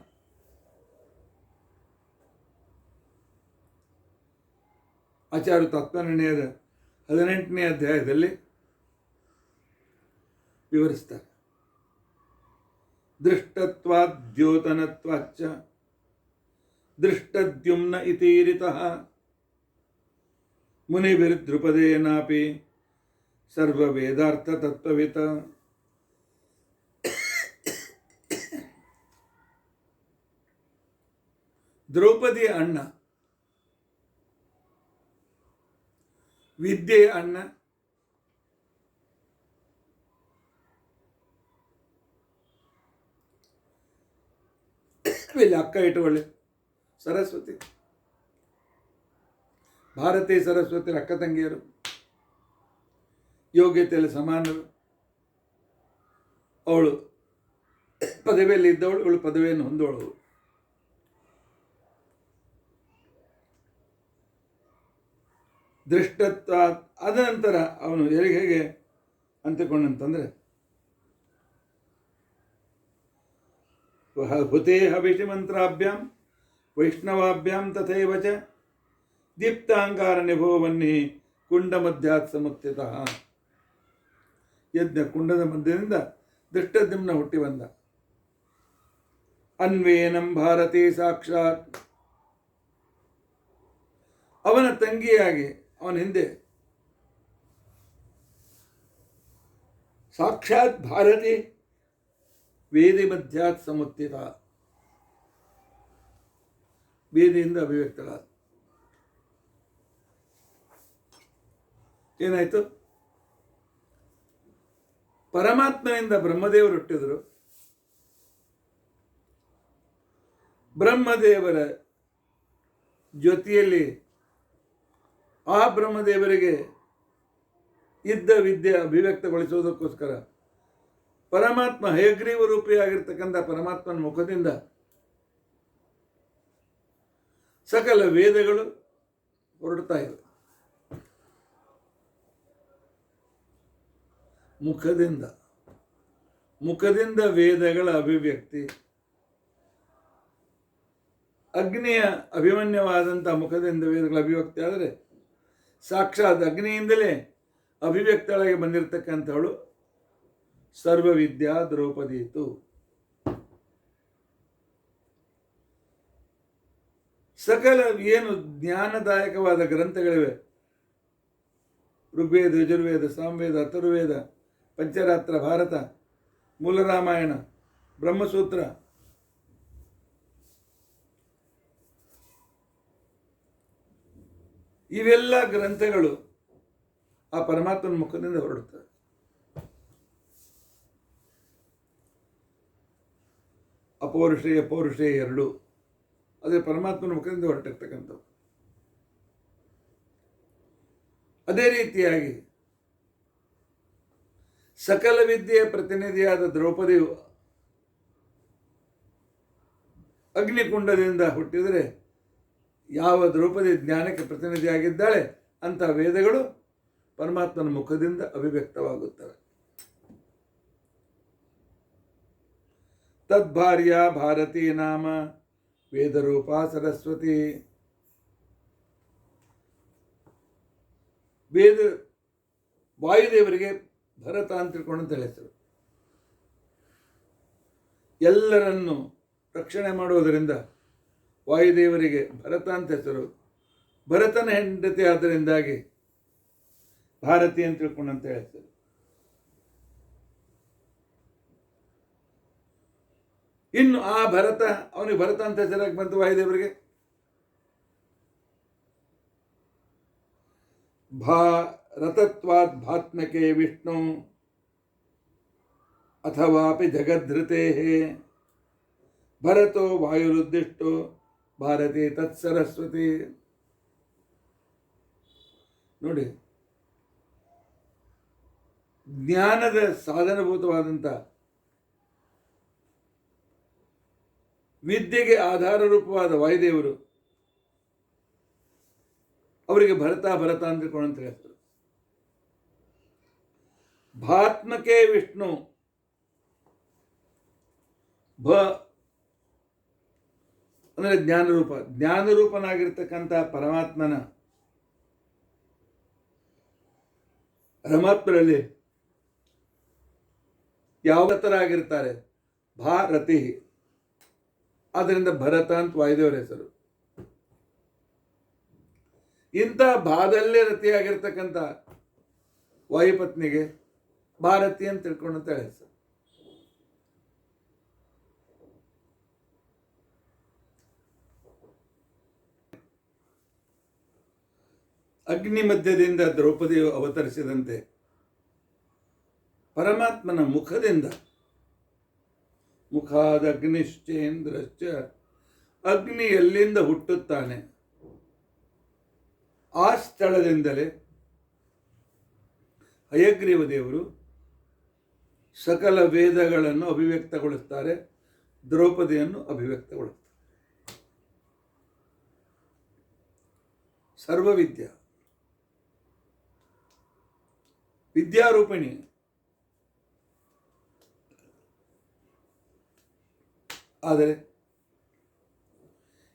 ಆಚಾರ್ಯ ತತ್ವನಿರ್ಣಯದ 18ನೇ ಅಧ್ಯಾಯದಲ್ಲಿ ವಿವರಿಸ್ತಾರೆ. ದೃಷ್ಟತ್ವಾದ್ಯೋತನತ್ವಾಚ್ಚ ದೃಷ್ಟದ್ಯುಮ್ನ ಇತೀರಿತಃ ಮುನಿಭಿರ್ದ್ರುಪದೇನಾಪಿ ಸರ್ವವೇದಾರ್ಥ ತತ್ವವಿತ. ದ್ರೌಪದಿಯ ಅಣ್ಣ, ವಿದ್ಯೆಯ ಅಣ್ಣ, ಇಲ್ಲಿ ಅಕ್ಕ ಇಟ್ಟುಕೊಳ್ಳಿ, ಸರಸ್ವತಿ. ಭಾರತೀಯ ಸರಸ್ವತಿ ಅಕ್ಕ ತಂಗಿಯರು, ಯೋಗ್ಯತೆಯಲ್ಲಿ ಸಮಾನರು. ಅವಳು ಪದವಿಯಲ್ಲಿ ಇದ್ದವಳು, ಇವಳು ಪದವಿಯನ್ನು ಹೊಂದವಳು. ದೃಷ್ಟತ್ವ. ಅದ ನಂತರ ಅವನು ಹೇಗೆ ಅಂತಿಕೊಂಡಂತಂದರೆ, ಹುತೇ ಹವಿಷಿ ಮಂತ್ರಾಭ್ಯಾಂ ವೈಷ್ಣವಾಭ್ಯಾಂ ತಥೈವ ಚ ದೀಪ್ತಾಂಗಾರ ನಿಭೋವನ್ನಿ ಕುಂಡ ಮಧ್ಯಾತ್ ಸಮುತ್ಥಿತಃ. ಯಜ್ಞ ಕುಂಡದ ಮಧ್ಯದಿಂದ ದೃಷ್ಟದ್ಯುಮ್ನ ಹುಟ್ಟಿ ಬಂದ. ಅನ್ವೇನಂ ಭಾರತಿ ಸಾಕ್ಷಾತ್, ಅವನ ತಂಗಿಯಾಗಿ ಅವನ ಹಿಂದೆ ಸಾಕ್ಷಾತ್ ಭಾರತಿ ವೇದಿ ಮಧ್ಯಾತ್ ಸಮುತ್ಥಿತ, ವೇದಿಯಿಂದ ಅಭಿವ್ಯಕ್ತಳಾದ. ಏನಾಯ್ತು? ಪರಮಾತ್ಮನಿಂದ ಬ್ರಹ್ಮದೇವರು ಹುಟ್ಟಿದರು. ಬ್ರಹ್ಮದೇವರ ಜೊತೆಯಲ್ಲಿ ಆ ಬ್ರಹ್ಮದೇವರಿಗೆ ಇದ್ದ ವಿದ್ಯೆ ಅಭಿವ್ಯಕ್ತಗೊಳಿಸುವುದಕ್ಕೋಸ್ಕರ ಪರಮಾತ್ಮ ಹಯಗ್ರೀವ ರೂಪಿಯಾಗಿರ್ತಕ್ಕಂಥ ಪರಮಾತ್ಮನ ಮುಖದಿಂದ ಸಕಲ ವೇದಗಳು ಹೊರಡ್ತಾ ಇವೆ. ಮುಖದಿಂದ ವೇದಗಳ ಅಭಿವ್ಯಕ್ತಿ, ಅಗ್ನಿಯ ಅಭಿಮನ್ಯವಾದಂಥ ಮುಖದಿಂದ ವೇದಗಳ ಅಭಿವ್ಯಕ್ತಿ ಆದರೆ ಸಾಕ್ಷಾತ್ ಅಗ್ನಿಯಿಂದಲೇ ಅಭಿವ್ಯಕ್ತಳಾಗಿ ಬಂದಿರತಕ್ಕಂಥವಳು ಸರ್ವವಿದ್ಯಾ ದ್ರೌಪದೀತು. ಸಕಲ ಏನು ಜ್ಞಾನದಾಯಕವಾದ ಗ್ರಂಥಗಳಿವೆ, ಋಗ್ವೇದ, ಯಜುರ್ವೇದ, ಸಾಮವೇದ, ಅಥರ್ವವೇದ, ಪಂಚರಾತ್ರ, ಭಾರತ, ಮೂಲರಾಮಾಯಣ, ಬ್ರಹ್ಮಸೂತ್ರ, ಇವೆಲ್ಲ ಗ್ರಂಥಗಳು ಆ ಪರಮಾತ್ಮನ ಮುಖದಿಂದ ಹೊರಡುತ್ತವೆ. ಅಪೌರುಷೇಯ ಪೌರುಷೇಯ ಎರಡು ಅದೇ ಪರಮಾತ್ಮನ ಮುಖದಿಂದ ಹೊರಟಿರ್ತಕ್ಕಂಥವು. ಅದೇ ರೀತಿಯಾಗಿ ಸಕಲ ವಿದ್ಯೆಯ ಪ್ರತಿನಿಧಿಯಾದ ದ್ರೌಪದಿಯು ಅಗ್ನಿಕುಂಡದಿಂದ ಹುಟ್ಟಿದರೆ ಯಾವ ದ್ರೌಪದಿ ಜ್ಞಾನಕ್ಕೆ ಪ್ರತಿನಿಧಿಯಾಗಿದ್ದಾಳೆ ಅಂತ ವೇದಗಳು ಪರಮಾತ್ಮನ ಮುಖದಿಂದ ಅಭಿವ್ಯಕ್ತವಾಗುತ್ತವೆ. ತದ್ಭಾರ್ಯ ಭಾರತೀ ನಾಮ ವೇದರೂಪ ಸರಸ್ವತಿ. ವೇದ ವಾಯುದೇವರಿಗೆ ಭರತ ಅಂತ ತಿಳ್ಕೊಂಡು ಹೆಸರು. ಎಲ್ಲರನ್ನು ರಕ್ಷಣೆ ಮಾಡುವುದರಿಂದ ವಾಯುದೇವರಿಗೆ ಭರತ ಅಂತ ಹೆಸರು. ಭರತನ ಹೆಂಡತಿ ಆದ್ದರಿಂದಾಗಿ ಭಾರತಿ ಅಂತ ತಿಳ್ಕೊಂಡಂತ ಹೇಳ್ತಾರೆ. ಇನ್ನು ಆ ಭರತ, ಅವನಿಗೆ ಭರತ ಅಂತ ಹೆಸರಾಗಿ ಬಂತು ವಾಯುದೇವರಿಗೆ. ಭಾರತತ್ವಾತ್ ಭಾತ್ಮಕೆ ವಿಷ್ಣು ಅಥವಾಪಿ ಜಗದ್ಧೃತೆ ಭರತೋ ವಾಯುರುದ್ದಿಷ್ಟೋ ಭಾರತಿ ತತ್ಸರಸ್ವತಿ. ನೋಡಿ, ಜ್ಞಾನದ ಸಾಧನಭೂತವಾದಂಥ ವಿದ್ಯೆಗೆ ಆಧಾರ ರೂಪವಾದ ವಾಯುದೇವರು ಅವರಿಗೆ ಭರತ ಭರತ ಅಂತ ಹೇಳ್ತಾರೆ. ಭಾತ್ಮಕೆ ವಿಷ್ಣು, ಭ ಅಂದರೆ ಜ್ಞಾನರೂಪ, ಜ್ಞಾನರೂಪನಾಗಿರ್ತಕ್ಕಂಥ ಪರಮಾತ್ಮನ ಪರಮಾತ್ಮರಲ್ಲಿ ಯಾವ ಥರಾಗಿರ್ತಾರೆ? ಭಾರತಿ. ಆದ್ದರಿಂದ ಭರತ ಅಂತ ವಾಯುದೇವರ ಹೆಸರು. ಇಂಥ ಭಾದಲ್ಲೇ ರತಿಯಾಗಿರ್ತಕ್ಕಂಥ ವಾಯುಪತ್ನಿಗೆ ಭಾರತಿ ಅಂತ ತಿಳ್ಕೊಂಡಂತ ಹೆಸರು. ಅಗ್ನಿ ಮಧ್ಯದಿಂದ ದ್ರೌಪದಿಯು ಅವತರಿಸಿದಂತೆ ಪರಮಾತ್ಮನ ಮುಖದಿಂದ, ಮುಖಾದ ಅಗ್ನಿಶ್ಚೇಂದ್ರಶ್ಚ, ಅಗ್ನಿ ಎಲ್ಲಿಂದ ಹುಟ್ಟುತ್ತಾನೆ ಆ ಸ್ಥಳದಿಂದಲೇ ಹಯಗ್ರೀವ ದೇವರು ಸಕಲ ವೇದಗಳನ್ನು ಅಭಿವ್ಯಕ್ತಗೊಳಿಸ್ತಾರೆ, ದ್ರೌಪದಿಯನ್ನು ಅಭಿವ್ಯಕ್ತಗೊಳಿಸ್ತಾರೆ. ಸರ್ವವಿದ್ಯಾ ವಿದ್ಯಾರೂಪಿಣಿ. ಆದರೆ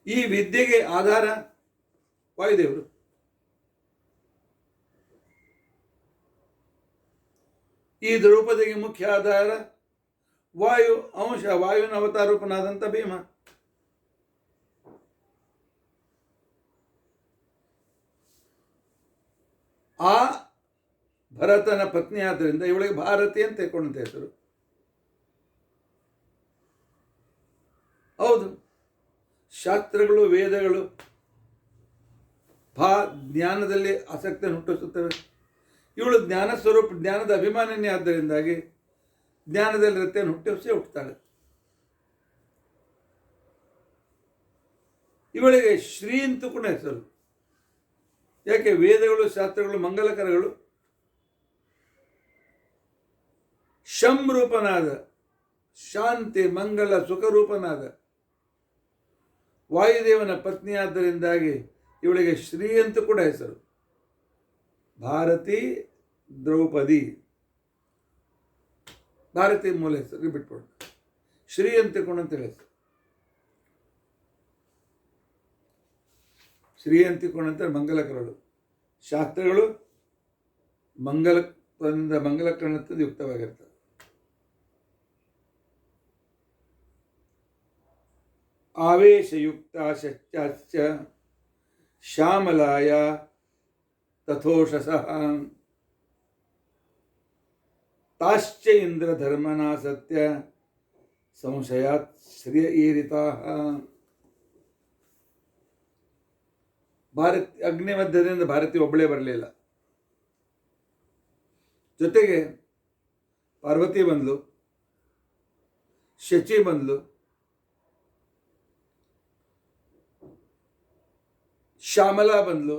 ಈ ವಿದ್ಯೆಗೆ ಆಧಾರ ವಾಯುದೇವರು. ಈ ದ್ರೌಪದಿಗೆ ಮುಖ್ಯ ಆಧಾರ ವಾಯು ಅಂಶ, ವಾಯುವಿನ ಅವತಾರೂಪನಾದಂಥ ಭೀಮ. ಆ ಭರತನ ಪತ್ನಿ ಆದ್ದರಿಂದ ಇವಳಿಗೆ ಭಾರತಿ ಅಂತ ತಗೊಂಡಂತ ಹೆಸರು. ಹೌದು, ಶಾಸ್ತ್ರಗಳು ವೇದಗಳು ಜ್ಞಾನದಲ್ಲಿ ಆಸಕ್ತಿಯನ್ನು ಹುಟ್ಟಿಸುತ್ತವೆ. ಇವಳು ಜ್ಞಾನ ಸ್ವರೂಪ, ಜ್ಞಾನದ ಅಭಿಮಾನಿನಿ ಆದ್ದರಿಂದಾಗಿ ಜ್ಞಾನದಲ್ಲಿ ರತೆಯನ್ನು ಹುಟ್ಟಿಸ್ತಾಳೆ. ಇವಳಿಗೆ ಶ್ರೀ ಅಂತೂ ಕೂಡ ಹೆಸರು. ಯಾಕೆ? ವೇದಗಳು ಶಾಸ್ತ್ರಗಳು ಮಂಗಲಕರಗಳು. ಶಂ ರೂಪನಾದ, ಶಾಂತಿ ಮಂಗಲ ಸುಖರೂಪನಾದ ವಾಯುದೇವನ ಪತ್ನಿಯಾದ್ದರಿಂದಾಗಿ ಇವಳಿಗೆ ಶ್ರೀ ಅಂತೂ ಕೂಡ ಹೆಸರು. ಭಾರತಿ, ದ್ರೌಪದಿ. ಭಾರತಿ ಮೂಲ ಹೆಸರು ಬಿಟ್ಕೊಂಡು ಶ್ರೀ ಅಂತ ಹೆಸರು. ಶ್ರೀ ಅಂತಿಕೊಂಡಂತೆ ಮಂಗಲಕರಳು. ಶಾಸ್ತ್ರಗಳು ಮಂಗಲಕರಣದಿಂದ ಯುಕ್ತವಾಗಿರ್ತವೆ. ಆವೇಶಯುಕ್ತ ಶಚ್ಚಾಶ್ಚ ಶ್ಯಾಮಲಾಯ ತಥೋಷಸಃ ತಾಶ್ಚ ಇಂದ್ರಧರ್ಮನಾ ಸತ್ಯ ಸಂಶಯಾತ್ ಶ್ರಿಯ ಈರಿತಾಃ. ಅಗ್ನಿ ಮಧ್ಯದಿಂದ ಭಾರತಿ ಒಬ್ಬಳೇ ಬರಲಿಲ್ಲ, ಜೊತೆಗೆ ಪಾರ್ವತಿ ಬಂದ್ಲು, ಶಚಿ ಬಂದ್ಲು, ಶ್ಯಾಮಲಾ ಬಂದ್ಲು,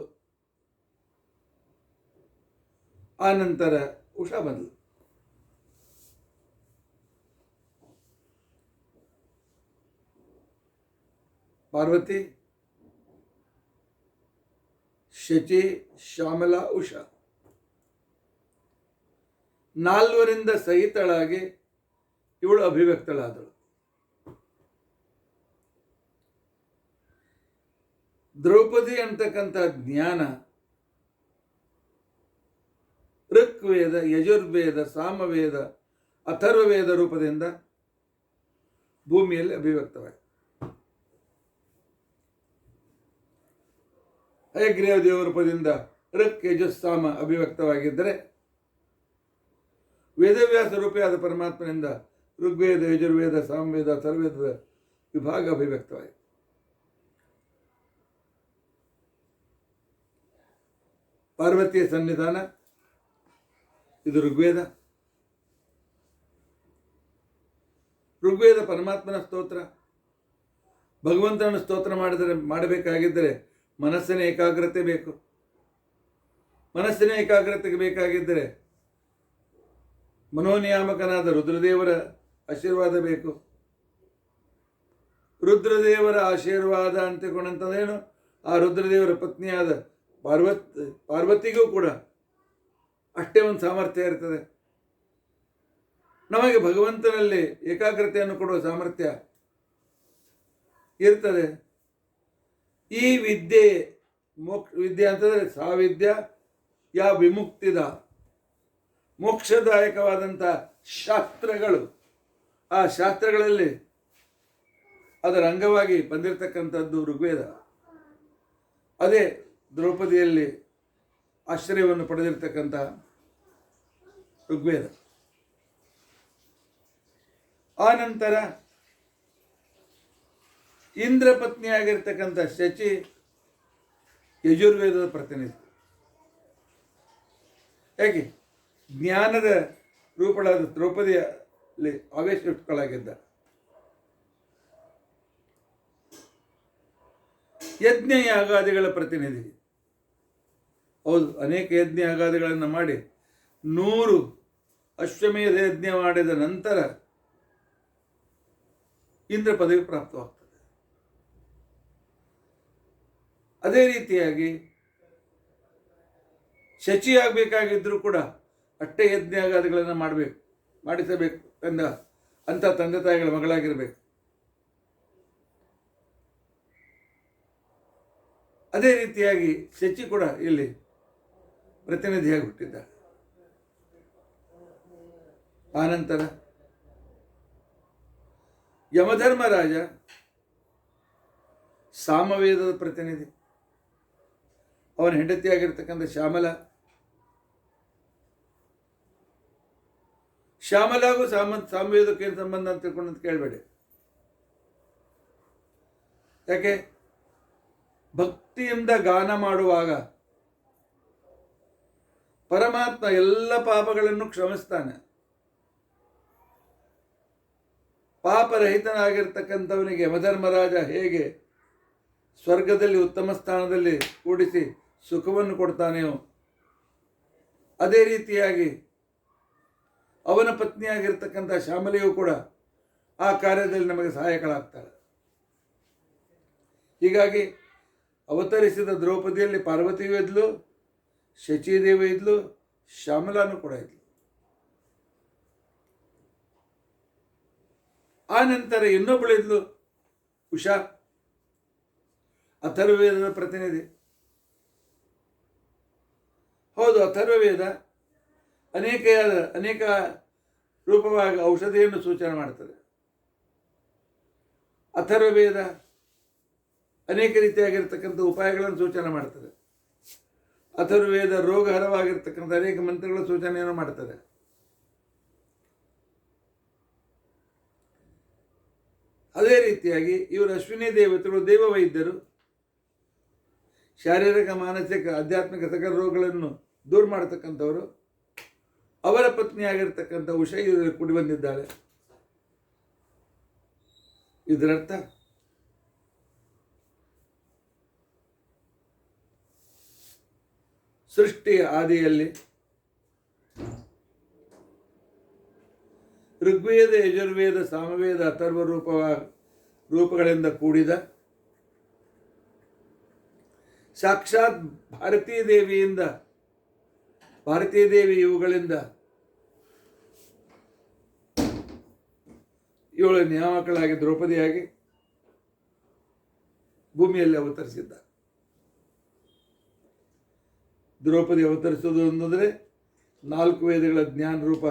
ಆ ನಂತರ ಉಷಾ ಬಂದ್ಲು. ಪಾರ್ವತಿ, ಶಚಿ, ಶ್ಯಾಮಲಾ, ಉಷಾ ನಾಲ್ವರಿಂದ ಸಹಿತಳಾಗಿ ಇವಳು ಅಭಿವ್ಯಕ್ತಳಾದಳು. ದ್ರೌಪದಿ ಅಂತಕ್ಕಂಥ ಜ್ಞಾನ ಋಗ್ವೇದ, ಯಜುರ್ವೇದ, ಸಾಮವೇದ, ಅಥರ್ವವೇದ ರೂಪದಿಂದ ಭೂಮಿಯಲ್ಲಿ ಅಭಿವ್ಯಕ್ತವಾಯಿತು. ಹಯಗ್ರೀವ ದೇವ ರೂಪದಿಂದ ಋಕ್, ಯಜುಸ್, ಸಾಮ ಅಭಿವ್ಯಕ್ತವಾಗಿದ್ದರೆ, ವೇದವ್ಯಾಸ ರೂಪಿಯಾದ ಪರಮಾತ್ಮನಿಂದ ಋಗ್ವೇದ, ಯಜುರ್ವೇದ, ಸಾಮವೇದ, ಅಥರ್ವವೇದದ ವಿಭಾಗ ಅಭಿವ್ಯಕ್ತವಾಯಿತು. ಪಾರ್ವತಿಯ ಸನ್ನಿಧಾನ ಇದು ಋಗ್ವೇದ. ಋಗ್ವೇದ ಪರಮಾತ್ಮನ ಸ್ತೋತ್ರ. ಭಗವಂತನ ಸ್ತೋತ್ರ ಮಾಡಬೇಕಾಗಿದ್ದರೆ ಮನಸ್ಸಿನ ಏಕಾಗ್ರತೆ ಬೇಕು. ಮನಸ್ಸಿನ ಏಕಾಗ್ರತೆಗೆ ಬೇಕಾಗಿದ್ದರೆ ಮನೋನಿಯಾಮಕನಾದ ರುದ್ರದೇವರ ಆಶೀರ್ವಾದ ಬೇಕು. ರುದ್ರದೇವರ ಆಶೀರ್ವಾದ ಅಂತಕೊಂಡಂಥದ್ದೇನು, ಆ ರುದ್ರದೇವರ ಪತ್ನಿಯಾದ ಪಾರ್ವತಿಗೂ ಕೂಡ ಅಷ್ಟೇ ಒಂದು ಸಾಮರ್ಥ್ಯ ಇರ್ತದೆ. ನಮಗೆ ಭಗವಂತನಲ್ಲಿ ಏಕಾಗ್ರತೆಯನ್ನು ಕೊಡುವ ಸಾಮರ್ಥ್ಯ ಇರ್ತದೆ. ಈ ವಿದ್ಯೆ ವಿದ್ಯೆ ಅಂತಂದರೆ ಸಾವಿದ್ಯ ಯಾ ವಿಮುಕ್ತಿದ, ಮೋಕ್ಷದಾಯಕವಾದಂಥ ಶಾಸ್ತ್ರಗಳು. ಆ ಶಾಸ್ತ್ರಗಳಲ್ಲಿ ಅದರ ಅಂಗವಾಗಿ ಬಂದಿರತಕ್ಕಂಥದ್ದು ಋಗ್ವೇದ. ಅದೇ ದ್ರೌಪದಿಯಲ್ಲಿ ಆಶ್ರಯವನ್ನು ಪಡೆದಿರತಕ್ಕಂಥ ಋಗ್ವೇದ. ಆ ನಂತರ ಇಂದ್ರ ಪತ್ನಿಯಾಗಿರ್ತಕ್ಕಂಥ ಶಚಿ ಯಜುರ್ವೇದದ ಪ್ರತಿನಿಧಿ. ಹೇಗೆ? ಜ್ಞಾನದ ರೂಪಳಾದ ದ್ರೌಪದಿಯಲ್ಲಿ ಆವೇಶಯುಕ್ತಳಾಗಿದ್ದ. ಯಜ್ಞ ಯಾಗಾದಿಗಳ ಪ್ರತಿನಿಧಿ. ಹೌದು, ಅನೇಕ ಯಜ್ಞ ಯಾಗಾದಿಗಳನ್ನು ಮಾಡಿ 100 ಅಶ್ವಮೇಧ ಯಜ್ಞ ಮಾಡಿದ ನಂತರ ಇಂದ್ರ ಪದವಿ ಪ್ರಾಪ್ತವಾಗ್ತದೆ. ಅದೇ ರೀತಿಯಾಗಿ ಶಚಿ ಆಗಬೇಕಾಗಿದ್ದರೂ ಕೂಡ ಅಷ್ಟೇ ಯಜ್ಞಾಗಾದಿಗಳನ್ನು ಮಾಡಿಸಬೇಕು ಅಂತ ತಂದೆ ತಾಯಿಗಳ ಮಗಳಾಗಿರಬೇಕು. ಅದೇ ರೀತಿಯಾಗಿ ಶಚಿ ಕೂಡ ಇಲ್ಲಿ ಪ್ರತಿನಿಧಿಯಾಗಿ ಹುಟ್ಟಿದ್ದಾರೆ. ಆನಂತರ ಯಮಧರ್ಮರಾಜ ಸಾಮವೇದದ ಪ್ರತಿನಿಧಿ. ಅವನ ಹೆಂಡತಿಯಾಗಿರ್ತಕ್ಕಂಥ ಶ್ಯಾಮಲಾಗೂ ಸಾಮವೇದಕ್ಕೆ ಏನು ಸಂಬಂಧ ಅಂತ ತಿಳ್ಕೊಂಡು ಕೇಳಬೇಡಿ. ಯಾಕೆ? ಭಕ್ತಿಯಿಂದ ಗಾನ ಮಾಡುವಾಗ ಪರಮಾತ್ಮ ಎಲ್ಲ ಪಾಪಗಳನ್ನು ಕ್ಷಮಿಸ್ತಾನೆ. ಪಾಪರಹಿತನಾಗಿರ್ತಕ್ಕಂಥವನಿಗೆ ಯಮಧರ್ಮರಾಜ ಹೇಗೆ ಸ್ವರ್ಗದಲ್ಲಿ ಉತ್ತಮ ಸ್ಥಾನದಲ್ಲಿ ಕೂಡಿಸಿ ಸುಖವನ್ನು ಕೊಡ್ತಾನೆಯೋ, ಅದೇ ರೀತಿಯಾಗಿ ಅವನ ಪತ್ನಿಯಾಗಿರ್ತಕ್ಕಂಥ ಶ್ಯಾಮಲೆಯೂ ಕೂಡ ಆ ಕಾರ್ಯದಲ್ಲಿ ನಮಗೆ ಸಹಾಯಕಳಾಗ್ತಾಳೆ. ಹೀಗಾಗಿ ಅವತರಿಸಿದ ದ್ರೌಪದಿಯಲ್ಲಿ ಪಾರ್ವತಿಯೂ ಇದ್ಲು, ಶಚೀದೇವಿ ಇದ್ಲು, ಶ್ಯಾಮಲಾನು ಕೂಡ ಇದ್ಲು. ಆ ನಂತರ ಇನ್ನೊಬ್ಬಳಿದ್ಲು ಉಷಾ, ಅಥರ್ವವೇದದ ಪ್ರತಿನಿಧಿ. ಹೌದು, ಅಥರ್ವವೇದ ಅನೇಕ ರೂಪವಾಗಿ ಔಷಧಿಯನ್ನು ಸೂಚನೆ ಮಾಡ್ತದೆ. ಅಥರ್ವವೇದ ಅನೇಕ ರೀತಿಯಾಗಿರ್ತಕ್ಕಂಥ ಉಪಾಯಗಳನ್ನು ಸೂಚನೆ ಮಾಡ್ತದೆ. ಅಥರ್ವವೇದ ರೋಗಹರವಾಗಿರ್ತಕ್ಕಂಥ ಅನೇಕ ಮಂತ್ರಗಳ ಸೂಚನೆಯನ್ನು ಮಾಡ್ತದೆ. ಅದೇ ರೀತಿಯಾಗಿ ಇವರು ಅಶ್ವಿನಿ ದೇವತೆಗಳು, ದೇವವೈದ್ಯರು. ಶಾರೀರಿಕ, ಮಾನಸಿಕ, ಆಧ್ಯಾತ್ಮಿಕ ಸಕಲ ರೋಗಗಳನ್ನು ದೂರ ಮಾಡತಕ್ಕಂಥವರು. ಅವರ ಪತ್ನಿಯಾಗಿರ್ತಕ್ಕಂಥ ಉಷಾ ಇದರಲ್ಲಿ ಕೂಡಿ ಬಂದಿದ್ದಾಳೆ. ಇದರರ್ಥ ಸೃಷ್ಟಿಯ ಆದಿಯಲ್ಲಿ ಋಗ್ವೇದ, ಯಜುರ್ವೇದ, ಸಾಮವೇದ, ಅಥರ್ವ ರೂಪಗಳಿಂದ ಕೂಡಿದ ಸಾಕ್ಷಾತ್ ಭಾರತೀ ದೇವಿ ಇವುಗಳಿಂದ ಇವಳು ನಿಯಾಮಕಳಾಗಿ ದ್ರೌಪದಿಯಾಗಿ ಭೂಮಿಯಲ್ಲಿ ಅವತರಿಸಿದ್ದ. ದ್ರೌಪದಿ ಅವತರಿಸುವುದು ಅಂತಂದರೆ 4 ವೇದಗಳ ಜ್ಞಾನ ರೂಪ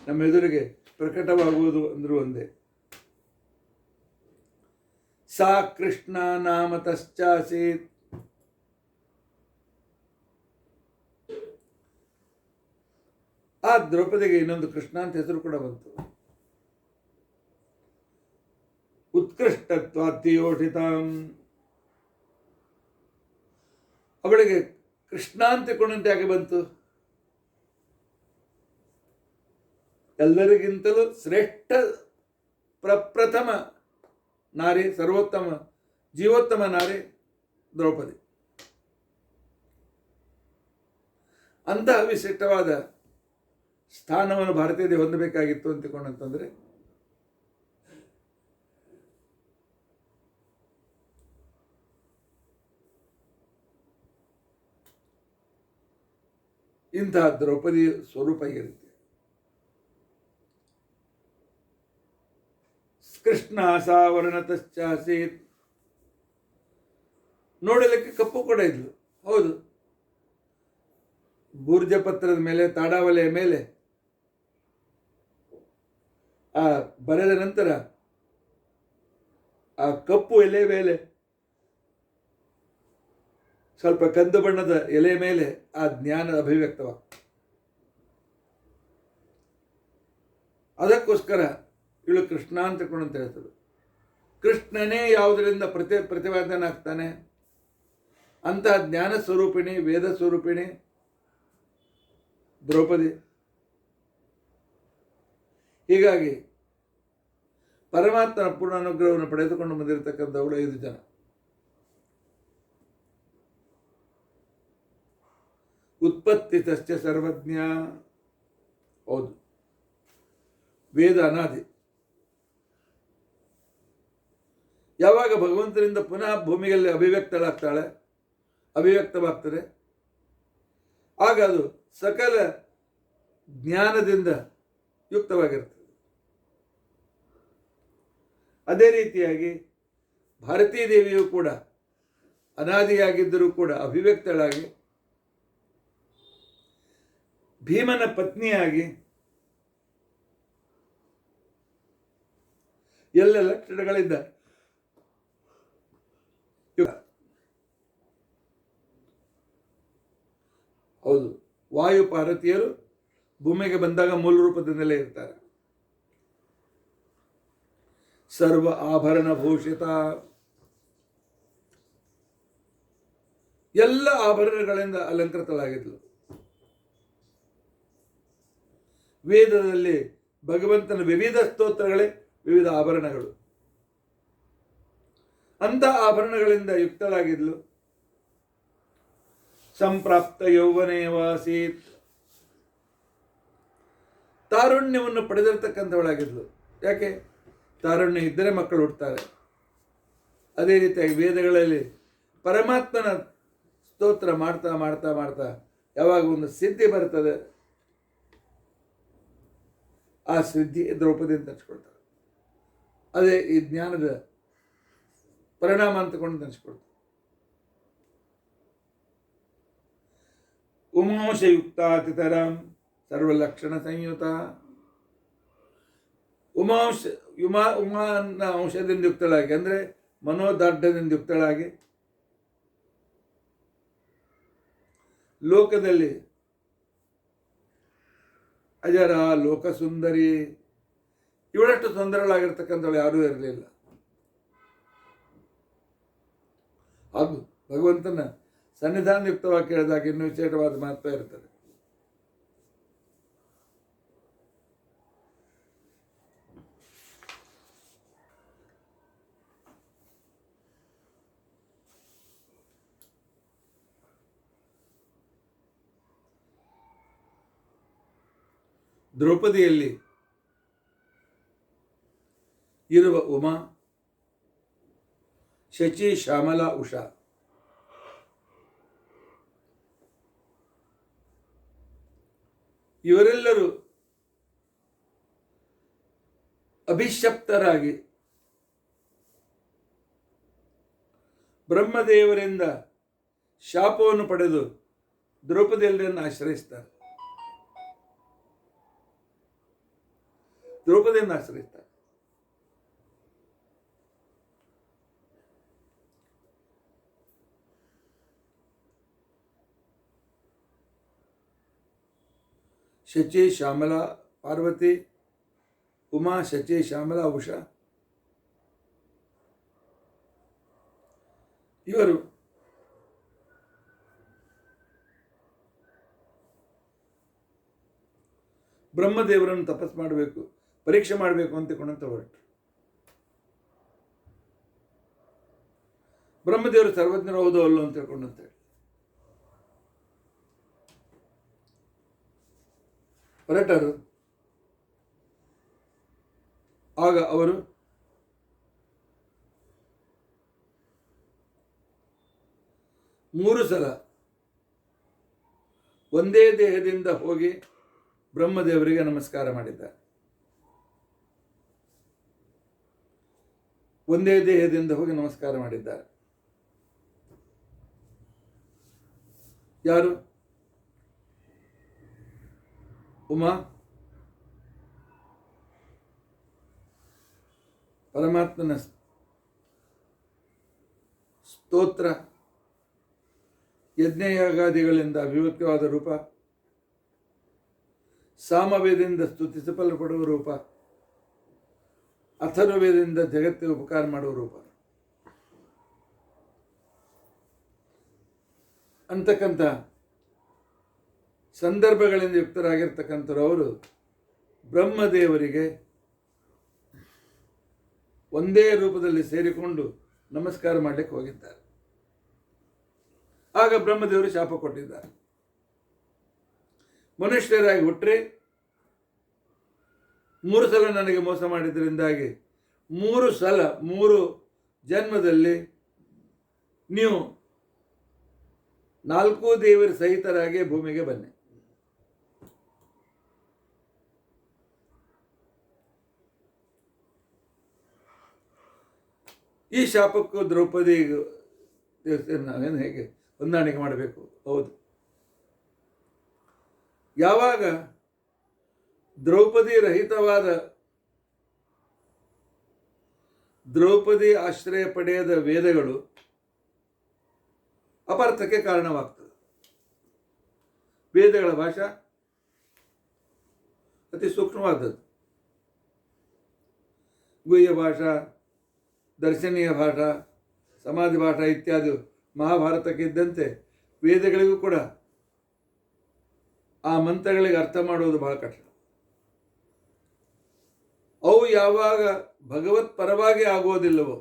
ನಮ್ಮ ಎದುರಿಗೆ ಪ್ರಕಟವಾಗುವುದು ಅಂದರೂ ಒಂದೇ. ಸಾ ಕೃಷ್ಣ ನಾಮ ತಶ್ಚಾಸೀತ್. ಆ ದ್ರೌಪದಿಗೆ ಇನ್ನೊಂದು ಕೃಷ್ಣ ಅಂತ ಹೆಸರು ಕೂಡ ಬಂತು. ಉತ್ಕೃಷ್ಟತ್ವಾತಿಯೋಷಿತಾಂ. ಅವಳಿಗೆ ಕೃಷ್ಣ ಅಂತ ಕೊಂಡಂತೆ ಯಾಕೆ ಬಂತು? ಎಲ್ಲರಿಗಿಂತಲೂ ಶ್ರೇಷ್ಠ ಪ್ರಪ್ರಥಮ ನಾರಿ, ಸರ್ವೋತ್ತಮ ಜೀವೋತ್ತಮ ನಾರಿ ದ್ರೌಪದಿ. ಅಂತಹ ವಿಶಿಷ್ಟವಾದ ಸ್ಥಾನವನ್ನು ಭಾರತೀಯ ದೇವಿ ಹೊಂದಬೇಕಾಗಿತ್ತು ಅಂತಕೊಂಡಂತಂದ್ರೆ ಇಂತಹ ದ್ರೌಪದಿ ಸ್ವರೂಪ ಇರುತ್ತೆ. ಕೃಷ್ಣ ಸಾವರ್ಣತಶ್ಚಾಸೀತ್. ನೋಡಲಿಕ್ಕೆ ಕಪ್ಪು ಕೂಡ ಇದ್ಲು. ಹೌದು, ಬೂರ್ಜ ಪತ್ರದ ಮೇಲೆ, ತಾಡಾವಲೆಯ ಮೇಲೆ ಆ ಬರೆದ ನಂತರ ಆ ಕಪ್ಪು ಎಲೆ ಮೇಲೆ, ಸ್ವಲ್ಪ ಕಂದು ಬಣ್ಣದ ಎಲೆ ಮೇಲೆ ಆ ಜ್ಞಾನ ಅಭಿವ್ಯಕ್ತವಾಗ್ತದೆ. ಅದಕ್ಕೋಸ್ಕರ ಇವಳು ಕೃಷ್ಣ ಅಂತ ಕೊಂಡಂತ ಹೇಳ್ತದೆ. ಕೃಷ್ಣನೇ ಯಾವುದರಿಂದ ಪ್ರತಿಪಾದನಾಗ್ತಾನೆ? ಅಂತಹ ಜ್ಞಾನ ಸ್ವರೂಪಿಣಿ, ವೇದ ಸ್ವರೂಪಿಣಿ ದ್ರೌಪದಿ. ಹೀಗಾಗಿ ಪರಮಾತ್ಮನ ಪೂರ್ಣ ಅನುಗ್ರಹವನ್ನು ಪಡೆದುಕೊಂಡು ಬಂದಿರತಕ್ಕಂಥವಳು 5 ಜನ. ಉತ್ಪತ್ತಿ ತಶ್ಚ ಸರ್ವಜ್ಞ. ಹೌದು, ವೇದ ಅನಾದಿ. ಯಾವಾಗ ಭಗವಂತನಿಂದ ಪುನಃ ಭೂಮಿಯಲ್ಲಿ ಅಭಿವ್ಯಕ್ತವಾಗ್ತದೆ, ಆಗ ಅದು ಸಕಲ ಜ್ಞಾನದಿಂದ ಯುಕ್ತವಾಗಿರ್ತದೆ. ಅದೇ ರೀತಿಯಾಗಿ ಭಾರತೀ ದೇವಿಯು ಕೂಡ ಅನಾದಿಯಾಗಿದ್ದರೂ ಕೂಡ ಅಭಿವ್ಯಕ್ತಳಾಗಿ ಭೀಮನ ಪತ್ನಿಯಾಗಿ ಎಲ್ಲ ಲಕ್ಷಣಗಳಿಂದ ಹೌದು, ವಾಯು ಪಾರ್ವತಿಯರು ಭೂಮಿಗೆ ಬಂದಾಗ ಮೂಲ ರೂಪದಿಂದಲೇ ಇರ್ತಾರೆ. ಸರ್ವ ಆಭರಣ ಭೂಷಿತ, ಎಲ್ಲ ಆಭರಣಗಳಿಂದ ಅಲಂಕೃತಳಾಗಿದ್ಲು. ವೇದದಲ್ಲಿ ಭಗವಂತನ ವಿವಿಧ ಸ್ತೋತ್ರಗಳೇ ವಿವಿಧ ಆಭರಣಗಳು. ಅಂಥ ಆಭರಣಗಳಿಂದ ಯುಕ್ತಳಾಗಿದ್ಲು. ಸಂಪ್ರಾಪ್ತ ಯೌವನೇ ವಾಸೀತ್, ತಾರುಣ್ಯವನ್ನು ಪಡೆದಿರತಕ್ಕಂಥವಳಾಗಿದ್ಲು. ಯಾಕೆ? ತಾರುಣ್ಯ ಇದ್ದರೆ ಮಕ್ಕಳು ಹುಡ್ತಾರೆ. ಅದೇ ರೀತಿಯಾಗಿ ವೇದಗಳಲ್ಲಿ ಪರಮಾತ್ಮನ ಸ್ತೋತ್ರ ಮಾಡ್ತಾ ಮಾಡ್ತಾ ಮಾಡ್ತಾ ಯಾವಾಗ ಒಂದು ಸಿದ್ಧಿ ಬರ್ತದೆ, ಆ ಸಿದ್ಧಿ ದ್ರೌಪದಿಯನ್ನು ತರಿಸ್ಕೊಳ್ತಾರೆ. ಅದೇ ಈ ಜ್ಞಾನದ ಪರಿಣಾಮ ಅಂತಕೊಂಡು ತರಿಸ್ಕೊಳ್ತಾರೆ. ಉಮಾಂಶಯುಕ್ತ ತಿತರಾಂ ಸರ್ವಲಕ್ಷಣ ಸಂಯುತ. ಉಮಾನ ಅಂಶದಿಂದ ಯುಕ್ತಳಾಗಿ, ಅಂದರೆ ಮನೋದಾರ್ಢ್ಯದಿಂದ ಯುಕ್ತಳಾಗಿ, ಲೋಕದಲ್ಲಿ ಅಜರ ಲೋಕಸುಂದರಿ, ಇವಳಷ್ಟು ಸುಂದರಳಾಗಿರ್ತಕ್ಕಂಥವಳು ಯಾರೂ ಇರಲಿಲ್ಲ. ಅದು ಭಗವಂತನ ಸನ್ನಿಧಾನಯುಕ್ತವಾಗಿ ಕೇಳಿದಾಗ ಇನ್ನೂ ವಿಶೇಷವಾದ ಮಹತ್ವ ಇರ್ತದೆ. ದ್ರೌಪದಿಯಲ್ಲಿ ಇರುವ ಉಮಾ, ಶಚಿ, ಶ್ಯಾಮಲ, ಉಷಾ ಇವರೆಲ್ಲರೂ ಅಭಿಶಪ್ತರಾಗಿ ಬ್ರಹ್ಮದೇವರಿಂದ ಶಾಪವನ್ನು ಪಡೆದು ದ್ರೌಪದಿಯನ್ನು ಆಶ್ರಯಿಸ್ತಾರೆ. ದ್ರೌಪದಿಯನ್ನು ಆಶ್ರಯಿಸ್ತಾರೆ. ಶಚಿ, ಶ್ಯಾಮಲ, ಪಾರ್ವತಿ, ಉಮಾ, ಶಚಿ, ಶ್ಯಾಮಲ, ಉಷಾ ಇವರು ಬ್ರಹ್ಮದೇವರನ್ನು ತಪಸ್ ಮಾಡಬೇಕು, ಪರೀಕ್ಷೆ ಮಾಡಬೇಕು ಅಂತಕೊಂಡಂತ ಹೊರಟರು. ಬ್ರಹ್ಮದೇವರು ಸರ್ವಜ್ಞರು ಹೌದು ಅಲ್ಲೋ ಅಂತ ಹೇಳ್ಕೊಂಡಂತ ಹೇಳಿ ಹೊರಟರು. ಆಗ ಅವರು ಮೂರು ಸಲ ಒಂದೇ ದೇಹದಿಂದ ಹೋಗಿ ಬ್ರಹ್ಮದೇವರಿಗೆ ನಮಸ್ಕಾರ ಮಾಡಿದ್ದಾರೆ. ಒಂದೇ ದೇಹದಿಂದ ಹೋಗಿ ನಮಸ್ಕಾರ ಮಾಡಿದ್ದಾರೆ. ಯಾರು? ಉಮಾ ಪರಮಾತ್ಮನ ಸ್ತೋತ್ರ ಯಜ್ಞಯಾಗಾದಿಗಳಿಂದ ಅಭಿವ್ಯಕ್ತವಾದ ರೂಪ, ಸಾಮವೇದದಿಂದ ಸ್ತುತಿಸಲ್ಪಡುವ ರೂಪ, ಅಥರ್ವವೇದದಿಂದ ಜಗತ್ತಿಗೆ ಉಪಕಾರ ಮಾಡುವ ರೂಪ ಅಂತಕ್ಕಂಥ ಸಂದರ್ಭಗಳಿಂದ ಯುಕ್ತರಾಗಿರ್ತಕ್ಕಂಥವರು ಬ್ರಹ್ಮದೇವರಿಗೆ ಒಂದೇ ರೂಪದಲ್ಲಿ ಸೇರಿಕೊಂಡು ನಮಸ್ಕಾರ ಮಾಡಲಿಕ್ಕೆ ಹೋಗಿದ್ದಾರೆ. ಆಗ ಬ್ರಹ್ಮದೇವರು ಶಾಪ ಕೊಟ್ಟಿದ್ದಾರೆ. ಮನುಷ್ಯರಾಗಿ ಹುಟ್ಟರೆ 3 ಸಲ ನನಗೆ ಮೋಸ ಮಾಡಿದ್ರಿಂದಾಗಿ 3 ಸಲ 3 ಜನ್ಮದಲ್ಲಿ ನೀವು 4 ದೇವರ ಸಹಿತರಾಗಿ ಭೂಮಿಗೆ ಬನ್ನಿ. ಈ ಶಾಪಕ್ಕೂ ದ್ರೌಪದಿ ನಾವೇನು ಹೇಗೆ ಹೊಂದಾಣಿಕೆ ಮಾಡಬೇಕು? ಹೌದು, ಯಾವಾಗ ದ್ರೌಪದಿ ರಹಿತವಾದ ದ್ರೌಪದಿ ಆಶ್ರಯ ಪಡೆಯದ ವೇದಗಳು ಅಪಾರ್ಥಕ್ಕೆ ಕಾರಣವಾಗ್ತದೆ. ವೇದಗಳ ಭಾಷಾ ಅತಿ ಸೂಕ್ಷ್ಮವಾದದ್ದು. ಗುಹ್ಯ ಭಾಷಾ, ದರ್ಶನೀಯ ಭಾಷಾ, ಸಮಾಧಿ ಭಾಷಾ ಇತ್ಯಾದಿ ಮಹಾಭಾರತಕ್ಕೆ ಇದ್ದಂತೆ ವೇದಗಳಿಗೂ ಕೂಡ ಆ ಮಂತ್ರಗಳಿಗೆ ಅರ್ಥ ಮಾಡುವುದು ಬಹಳ ಕಷ್ಟ. ಅವು ಯಾವಾಗ ಭಗವತ್ ಪರವಾಗಿ ಆಗೋದಿಲ್ಲವೋ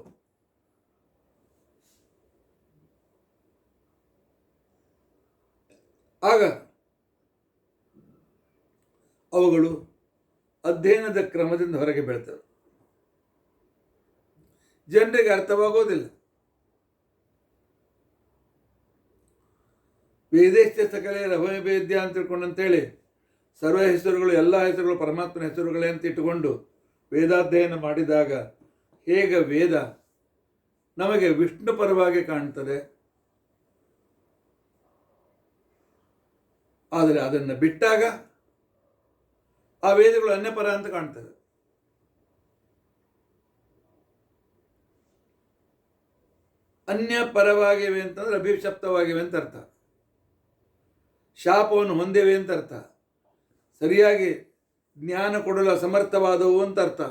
ಆಗ ಅವುಗಳು ಅಧ್ಯಯನದ ಕ್ರಮದಿಂದ ಹೊರಗೆ ಬೀಳ್ತವೆ, ಜನರಿಗೆ ಅರ್ಥವಾಗೋದಿಲ್ಲ. ವೇದೇಶ್ಚ ಸಕಲೇ ರಭವೇದ್ಯ ಅಂತ ತಿಳ್ಕೊಂಡಂತೇಳಿ ಸರ್ವ ಹೆಸರುಗಳು, ಎಲ್ಲ ಹೆಸರುಗಳು ಪರಮಾತ್ಮನ ಹೆಸರುಗಳೇ ಅಂತ ಇಟ್ಟುಕೊಂಡು ವೇದಾಧ್ಯಯನ ಮಾಡಿದಾಗ ಹೇಗೆ ವೇದ ನಮಗೆ ವಿಷ್ಣು ಪರವಾಗಿ ಕಾಣ್ತದೆ, ಆದರೆ ಅದನ್ನು ಬಿಟ್ಟಾಗ ಆ ವೇದಗಳು ಅನ್ಯಪರ ಅಂತ ಕಾಣ್ತದೆ. ಅನ್ಯ ಪರವಾಗಿವೆ ಅಂತಂದ್ರೆ ಅಭಿಶಪ್ತವಾಗಿವೆ ಅಂತ ಅರ್ಥ, ಶಾಪವನ್ನು ಹೊಂದಿವೆ ಅಂತ ಅರ್ಥ, ಸರಿಯಾಗಿ ಜ್ಞಾನ ಕೊಡಲು ಅಸಮರ್ಥವಾದವು ಅಂತ ಅರ್ಥ.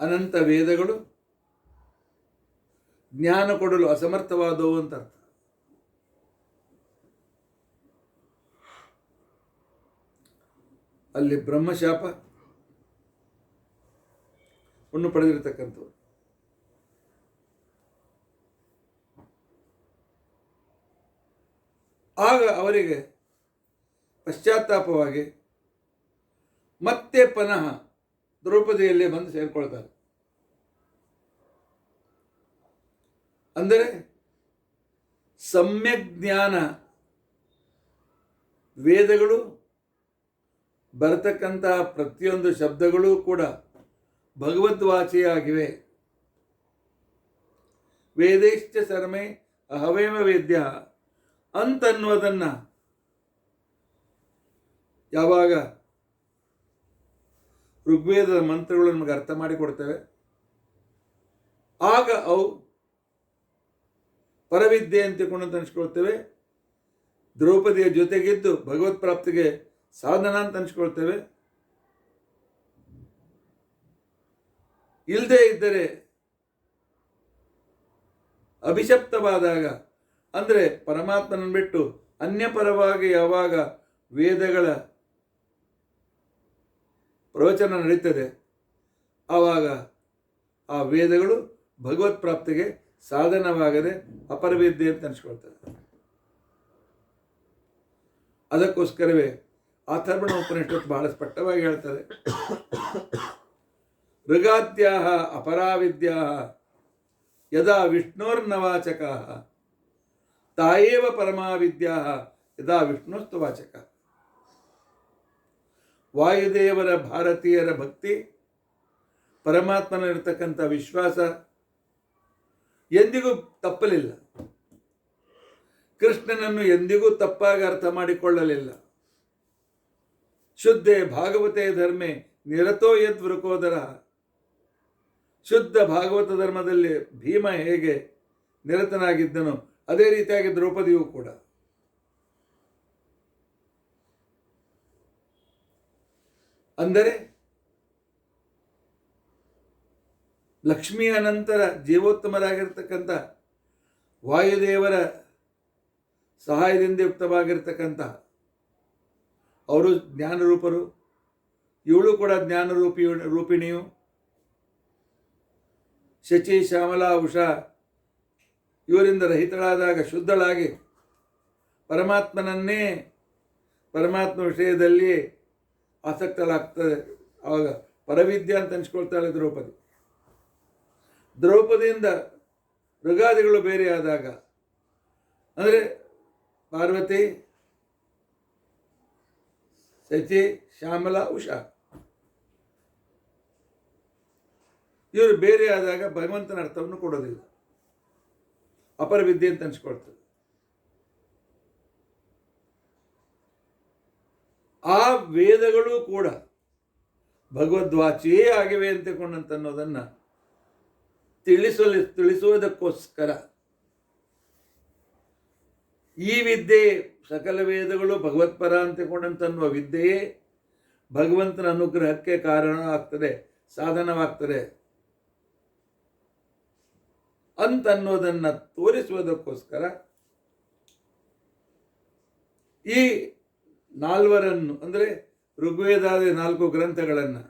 ಅನಂತ ವೇದಗಳು ಜ್ಞಾನ ಕೊಡಲು ಅಸಮರ್ಥವಾದವು ಅಂತ ಅರ್ಥ. ಅಲ್ಲಿ ಬ್ರಹ್ಮಶಾಪ ವನ್ನು ಪಡೆದಿರತಕ್ಕಂಥವ್ರು. ಆಗ ಅವರಿಗೆ ಪಶ್ಚಾತ್ತಾಪವಾಗಿ ಮತ್ತೆ ಪುನಃ ದ್ರೌಪದಿಯಲ್ಲೇ ಬಂದು ಸೇರಿಕೊಳ್ತಾರೆ. ಅಂದರೆ ಸಮ್ಯಕ್ ಜ್ಞಾನ, ವೇದಗಳು ಬರತಕ್ಕಂತಹ ಪ್ರತಿಯೊಂದು ಶಬ್ದಗಳು ಕೂಡ ಭಗವದ್ವಾಚಿಯಾಗಿವೆ. ವೇದೇಶ್ಚ ಸರ್ಮೇ ಅಹವೇಮ ವೇದ್ಯ ಅಂತನ್ನುವುದನ್ನು ಯಾವಾಗ ಋಗ್ವೇದದ ಮಂತ್ರಗಳು ನಮಗೆ ಅರ್ಥ ಮಾಡಿಕೊಡ್ತೇವೆ, ಆಗ ಅವು ಪರವಿದ್ಯೆ ಅಂತ ತಿಳ್ಕೊಂಡು ಅನಿಸ್ಕೊಳ್ತೇವೆ. ದ್ರೌಪದಿಯ ಜೊತೆಗಿದ್ದು ಭಗವತ್ ಪ್ರಾಪ್ತಿಗೆ ಸಾಧನ ಅಂತ ಅನಿಸ್ಕೊಳ್ತೇವೆ. ಇಲ್ಲದೇ ಇದ್ದರೆ ಅಭಿಶಪ್ತವಾದಾಗ, ಅಂದರೆ ಪರಮಾತ್ಮನನ್ನು ಬಿಟ್ಟು ಅನ್ಯಪರವಾಗಿ ಯಾವಾಗ ವೇದಗಳ ಪ್ರವಚನ ನಡೀತದೆ, ಆವಾಗ ಆ ವೇದಗಳು ಭಗವತ್ ಪ್ರಾಪ್ತಿಗೆ ಸಾಧನವಾಗದೆ ಅಪರವಿದ್ಯೆ ಅಂತ ಅನಿಸ್ಕೊಳ್ತದೆ. ಅದಕ್ಕೋಸ್ಕರವೇ ಅಥರ್ವಣ ಉಪನಿಷತ್ತು ಬಹಳ ಸ್ಪಷ್ಟವಾಗಿ ಹೇಳ್ತಾರೆ, ಋಗಾದ್ಯಾಹ ಅಪರಾವಿದ್ಯಾಹ ಯದಾ ವಿಷ್ಣೋರ್ನವಾಚಕಾಃ ತಾಯೇವ ಪರಮಾವಿದ್ಯಾಹ ಯದಾ ವಿಷ್ಣುಸ್ತವಾಚಕ. ವಾಯುದೇವರ ಭಾರತೀಯರ ಭಕ್ತಿ, ಪರಮಾತ್ಮನಲ್ಲಿರ್ತಕ್ಕಂಥ ವಿಶ್ವಾಸ ಎಂದಿಗೂ ತಪ್ಪಲಿಲ್ಲ. ಕೃಷ್ಣನನ್ನು ಎಂದಿಗೂ ತಪ್ಪಾಗಿ ಅರ್ಥ ಮಾಡಿಕೊಳ್ಳಲಿಲ್ಲ. ಶುದ್ಧೇ ಭಾಗವತೆ ಧರ್ಮೆ ನಿರತೋ ಯದ್ವೃಕೋದರ. ಶುದ್ಧ ಭಾಗವತ ಧರ್ಮದಲ್ಲಿ ಭೀಮ ಹೇಗೆ ನಿರತನಾಗಿದ್ದನೋ ಅದೇ ರೀತಿಯಾಗಿ ದ್ರೌಪದಿಯೂ ಕೂಡ. ಅಂದರೆ ಲಕ್ಷ್ಮಿಯ ನಂತರ ಜೀವೋತ್ತಮರಾಗಿರ್ತಕ್ಕಂಥ ವಾಯುದೇವರ ಸಹಾಯದಿಂದ ಯುಕ್ತವಾಗಿರ್ತಕ್ಕಂಥ ಅವರು ಜ್ಞಾನರೂಪರು, ಇವಳು ಕೂಡ ರೂಪಿಣಿಯು. ಶಚಿ, ಶ್ಯಾಮಲಾ, ಉಷಾ ಇವರಿಂದ ರಹಿತಳಾದಾಗ ಶುದ್ಧಳಾಗಿ ಪರಮಾತ್ಮನನ್ನೇ, ಪರಮಾತ್ಮ ವಿಷಯದಲ್ಲಿ ಆಸಕ್ತಳಾಗ್ತದೆ. ಆವಾಗ ಪರವಿದ್ಯೆ ಅಂತ ಅನಿಸ್ಕೊಳ್ತಾಳೆ ದ್ರೌಪದಿ. ದ್ರೌಪದಿಯಿಂದ ಮೃಗಾದಿಗಳು ಬೇರೆಯಾದಾಗ, ಅಂದರೆ ಪಾರ್ವತಿ, ಶಚಿ, ಶ್ಯಾಮಲಾ, ಉಷಾ ಇವರು ಬೇರೆ ಆದಾಗ ಭಗವಂತನ ಅರ್ಥವನ್ನು ಕೊಡೋದಿಲ್ಲ, ಅಪರವಿದ್ಯೆ ಅಂತ ಅನಿಸ್ಕೊಳ್ತದೆ. ಆ ವೇದಗಳು ಕೂಡ ಭಗವದ್ವಾಚಿಯೇ ಆಗಿವೆ ಅಂತಕೊಂಡಂತನ್ನೋದನ್ನು ತಿಳಿಸುವುದಕ್ಕೋಸ್ಕರ ಈ ವಿದ್ಯೆ, ಸಕಲ ವೇದಗಳು ಭಗವತ್ಪರ ಅಂತಕೊಂಡಂತನ್ನುವ ವಿದ್ಯೆಯೇ ಭಗವಂತನ ಅನುಗ್ರಹಕ್ಕೆ ಕಾರಣ ಆಗ್ತದೆ, ಸಾಧನವಾಗ್ತದೆ ಅಂತನ್ನೋದನ್ನು ತೋರಿಸುವುದಕ್ಕೋಸ್ಕರ ಈ ನಾಲ್ವರನ್ನು, ಅಂದರೆ ಋಗ್ವೇದಾದಿ 4 ಗ್ರಂಥಗಳನ್ನು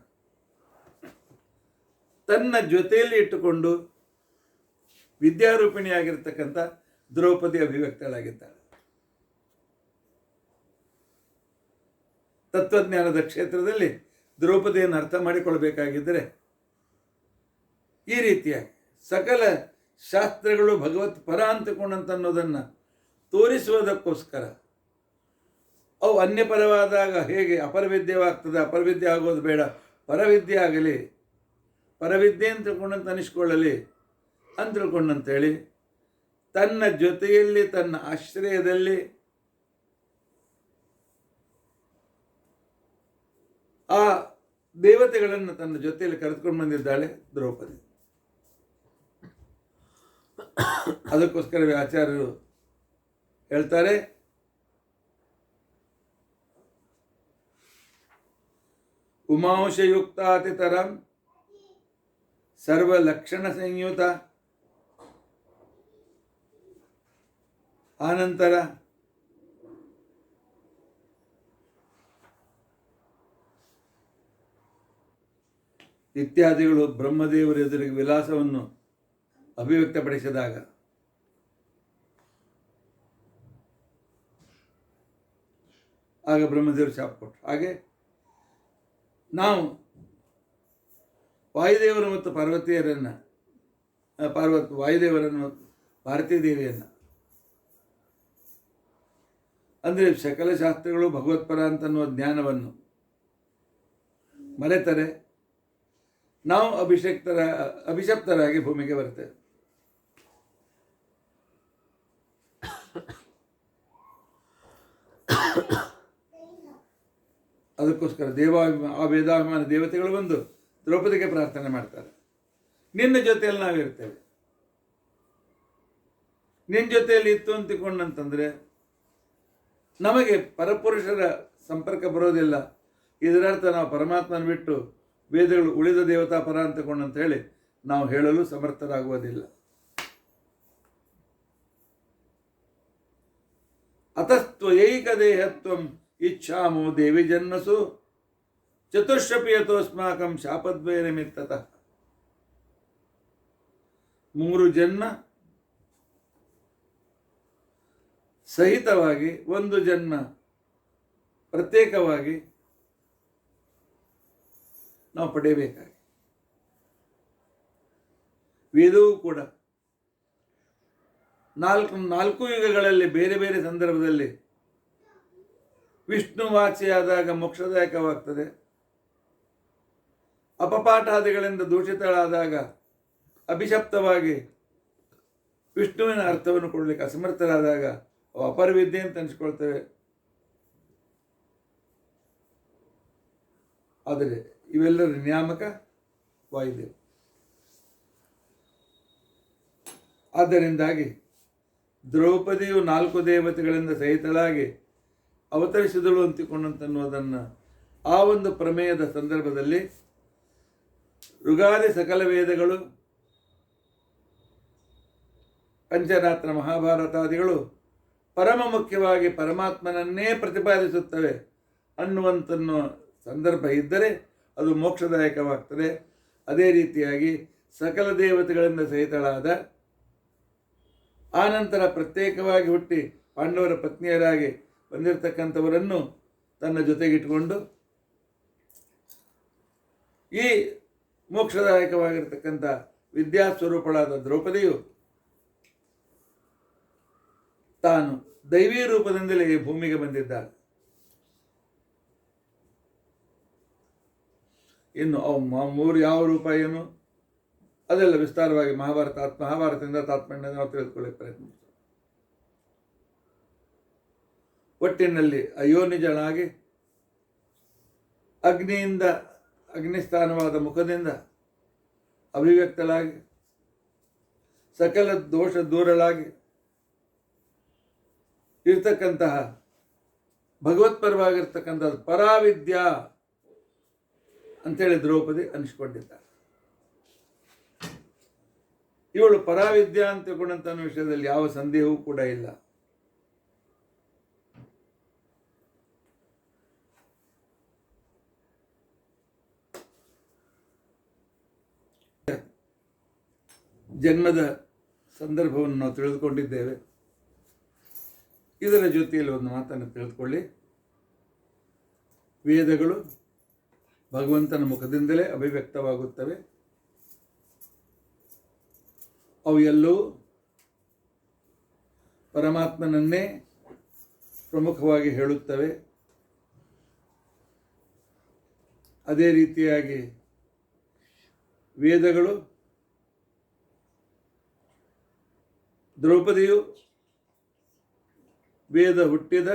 ತನ್ನ ಜೊತೆಯಲ್ಲಿ ಇಟ್ಟುಕೊಂಡು ವಿದ್ಯಾರೂಪಿಣಿಯಾಗಿರ್ತಕ್ಕಂಥ ದ್ರೌಪದಿ ಅಭಿವ್ಯಕ್ತಳಾಗಿದ್ದಾಳೆ. ತತ್ವಜ್ಞಾನದ ಕ್ಷೇತ್ರದಲ್ಲಿ ದ್ರೌಪದಿಯನ್ನು ಅರ್ಥ ಮಾಡಿಕೊಳ್ಬೇಕಾಗಿದ್ದರೆ ಈ ರೀತಿಯಾಗಿ ಸಕಲ ಶಾಸ್ತ್ರಗಳು ಭಗವತ್ ಪರ ಅಂತಕೊಂಡಂತನ್ನೋದನ್ನು ತೋರಿಸುವುದಕ್ಕೋಸ್ಕರ ಅವು ಅನ್ಯಪರವಾದಾಗ ಹೇಗೆ ಅಪರವಿದ್ಯವಾಗ್ತದೆ, ಅಪರವಿದ್ಯೆ ಆಗೋದು ಬೇಡ, ಪರವಿದ್ಯೆ ಆಗಲಿ, ಪರವಿದ್ಯೆ ಅಂತ ತಿಳ್ಕೊಂಡಂತ ಅನಿಸ್ಕೊಳ್ಳಲಿ ಅಂತ ತಿಳ್ಕೊಂಡಂತೇಳಿ ತನ್ನ ಜೊತೆಯಲ್ಲಿ, ತನ್ನ ಆಶ್ರಯದಲ್ಲಿ ಆ ದೇವತೆಗಳನ್ನು ತನ್ನ ಜೊತೆಯಲ್ಲಿ ಕರೆದುಕೊಂಡು ಬಂದಿದ್ದಾಳೆ ದ್ರೌಪದಿ. ಅದಕ್ಕೋಸ್ಕರವೇ ಆಚಾರ್ಯರು ಹೇಳ್ತಾರೆ, ಉಮಾಂಶಯುಕ್ತಾತಿತರಂ ಸರ್ವಲಕ್ಷಣ ಸಂಯುತ. ಆನಂತರ ಇತ್ಯಾದಿಗಳು ಬ್ರಹ್ಮದೇವರ ಎದುರಿಗೆ ವಿಲಾಸವನ್ನು ಅಭಿವ್ಯಕ್ತಪಡಿಸಿದಾಗ ಆಗ ಬ್ರಹ್ಮದೇವರು ಶಾಪ ಕೊಟ್ಟರು. ಹಾಗೆ ನಾವು ವಾಯುದೇವರು ಮತ್ತು ಪಾರ್ವತಿಯರನ್ನು, ವಾಯುದೇವರನ್ನು ಮತ್ತು ಭಾರತೀ ದೇವಿಯನ್ನು, ಅಂದರೆ ಸಕಲ ಶಾಸ್ತ್ರಗಳು ಭಗವತ್ಪರ ಅಂತನ್ನುವ ಜ್ಞಾನವನ್ನು ಮರೆತರೆ ನಾವು ಅಭಿಶಪ್ತರಾಗಿ ಭೂಮಿಗೆ ಬರ್ತೇವೆ. ಅದಕ್ಕೋಸ್ಕರ ಆ ವೇದಾಭಿಮಾನ ದೇವತೆಗಳು ಬಂದು ದ್ರೌಪದಿಗೆ ಪ್ರಾರ್ಥನೆ ಮಾಡ್ತಾರೆ, ನಿನ್ನ ಜೊತೆಯಲ್ಲಿ ನಾವಿರ್ತೇವೆ. ನಿನ್ನ ಜೊತೆಯಲ್ಲಿ ಇತ್ತು ಅಂತಿಕೊಂಡಂತಂದರೆ ನಮಗೆ ಪರಪುರುಷರ ಸಂಪರ್ಕ ಬರೋದಿಲ್ಲ. ಇದರರ್ಥ ನಾವು ಪರಮಾತ್ಮನ ಬಿಟ್ಟು ವೇದಗಳು ಉಳಿದ ದೇವತಾ ಪರ ಅಂತಕೊಂಡಂತ ಹೇಳಿ ನಾವು ಹೇಳಲು ಸಮರ್ಥರಾಗುವುದಿಲ್ಲ. ಅತಸ್ತ್ವಯೈಕ ದೇಹತ್ವಂ ಇಚ್ಛಾಮೋ ದೇವಿ ಜನ್ಮಸು ಚತುಷ್ಷಪಿಯತೋಸ್ಮಾಕಂ ಶಾಪದ್ವಯ ನಿಮಿತ್ತತಃ. 3 ಜನ್ಮ ಸಹಿತವಾಗಿ, 1 ಜನ್ಮ ಪ್ರತ್ಯೇಕವಾಗಿ ನಾವು ಪಡೆಯಬೇಕಾಗಿ. ವೇದವೂ ಕೂಡ 4 ಯುಗಗಳಲ್ಲಿ ಬೇರೆ ಬೇರೆ ಸಂದರ್ಭದಲ್ಲಿ ವಿಷ್ಣುವಾಚಿಯಾದಾಗ ಮೋಕ್ಷದಾಯಕವಾಗ್ತದೆ, ಅಪಪಾಠಾದಿಗಳಿಂದ ದೂಷಿತಳಾದಾಗ ಅಭಿಶಪ್ತವಾಗಿ ವಿಷ್ಣುವಿನ ಅರ್ಥವನ್ನು ಕೊಡಲಿಕ್ಕೆ ಅಸಮರ್ಥರಾದಾಗ ಅವು ಅಪರವಿದ್ಯೆ ಅಂತ ಅನಿಸ್ಕೊಳ್ತೇವೆ. ಆದರೆ ಇವೆಲ್ಲರ ನಿಯಾಮಕ ವಾಯುದೇವ. ಆದ್ದರಿಂದಾಗಿ ದ್ರೌಪದಿಯು 4 ದೇವತೆಗಳಿಂದ ಸಹಿತಳಾಗಿ ಅವತರಿಸಿದಳು ಅಂತಿಕೊಂಡಂತನ್ನುವುದನ್ನು ಆ ಒಂದು ಪ್ರಮೇಯದ ಸಂದರ್ಭದಲ್ಲಿ ಋಗಾದಿ ಸಕಲ ವೇದಗಳು, ಪಂಚರಾತ್ರ ಮಹಾಭಾರತಾದಿಗಳು ಪರಮ ಮುಖ್ಯವಾಗಿ ಪರಮಾತ್ಮನನ್ನೇ ಪ್ರತಿಪಾದಿಸುತ್ತವೆ ಅನ್ನುವಂತನ್ನು ಸಂದರ್ಭ ಇದ್ದರೆ ಅದು ಮೋಕ್ಷದಾಯಕವಾಗ್ತದೆ. ಅದೇ ರೀತಿಯಾಗಿ ಸಕಲ ದೇವತೆಗಳಿಂದ ಸಹಿತಳಾದ ಆನಂತರ ಪ್ರತ್ಯೇಕವಾಗಿ ಹುಟ್ಟಿ ಪಾಂಡವರ ಪತ್ನಿಯರಾಗಿ ಬಂದಿರತಕ್ಕಂಥವರನ್ನು ತನ್ನ ಜೊತೆಗಿಟ್ಟುಕೊಂಡು ಈ ಮೋಕ್ಷದಾಯಕವಾಗಿರ್ತಕ್ಕಂಥ ವಿದ್ಯಾಸ್ವರೂಪಳಾದ ದ್ರೌಪದಿಯು ತಾನು ದೈವೀ ರೂಪದಿಂದಲೇ ಈ ಭೂಮಿಗೆ ಬಂದಿದ್ದಾಳೆ. ಇನ್ನು ಅವು 3 ಯಾವ ರೂಪ ಏನು ಅದೆಲ್ಲ ವಿಸ್ತಾರವಾಗಿ ಮಹಾಭಾರತದಿಂದ ತಾತ್ಪರ್ಯ ನಾವು ತಿಳಿದುಕೊಳ್ಳಕ್ಕೆ ಪ್ರಯತ್ನ. ಒಟ್ಟಿನಲ್ಲಿ ಅಯೋನಿಜಳಾಗಿ ಅಗ್ನಿಸ್ಥಾನವಾದ ಮುಖದಿಂದ ಅಭಿವ್ಯಕ್ತಳಾಗಿ ಸಕಲ ದೋಷ ದೂರಳಾಗಿ ಇರ್ತಕ್ಕಂತಹ ಭಗವತ್ಪರವಾಗಿರ್ತಕ್ಕಂಥ ಪರಾವಿದ್ಯಾ ಅಂತೇಳಿ ದ್ರೌಪದಿ ಅನಿಸ್ಕೊಂಡಿದ್ದಾರೆ. ಇವಳು ಪರಾವಿದ್ಯಾ ಅಂತ ತಿಳ್ಕೊಂಡಂಥ ವಿಷಯದಲ್ಲಿ ಯಾವ ಸಂದೇಹವೂ ಕೂಡ ಇಲ್ಲ. ಜನ್ಮದ ಸಂದರ್ಭವನ್ನು ನಾವು ತಿಳಿದುಕೊಂಡಿದ್ದೇವೆ. ಇದರ ಜೊತೆಯಲ್ಲಿ ಒಂದು ಮಾತನ್ನು ತಿಳಿದುಕೊಳ್ಳಿ. ವೇದಗಳು ಭಗವಂತನ ಮುಖದಿಂದಲೇ ಅಭಿವ್ಯಕ್ತವಾಗುತ್ತವೆ. ಅವು ಎಲ್ಲವೂ ಪರಮಾತ್ಮನನ್ನೇ ಪ್ರಮುಖವಾಗಿ ಹೇಳುತ್ತವೆ. ಅದೇ ರೀತಿಯಾಗಿ ವೇದಗಳು ದ್ರೌಪದಿಯು ವೇದ ಹುಟ್ಟಿದ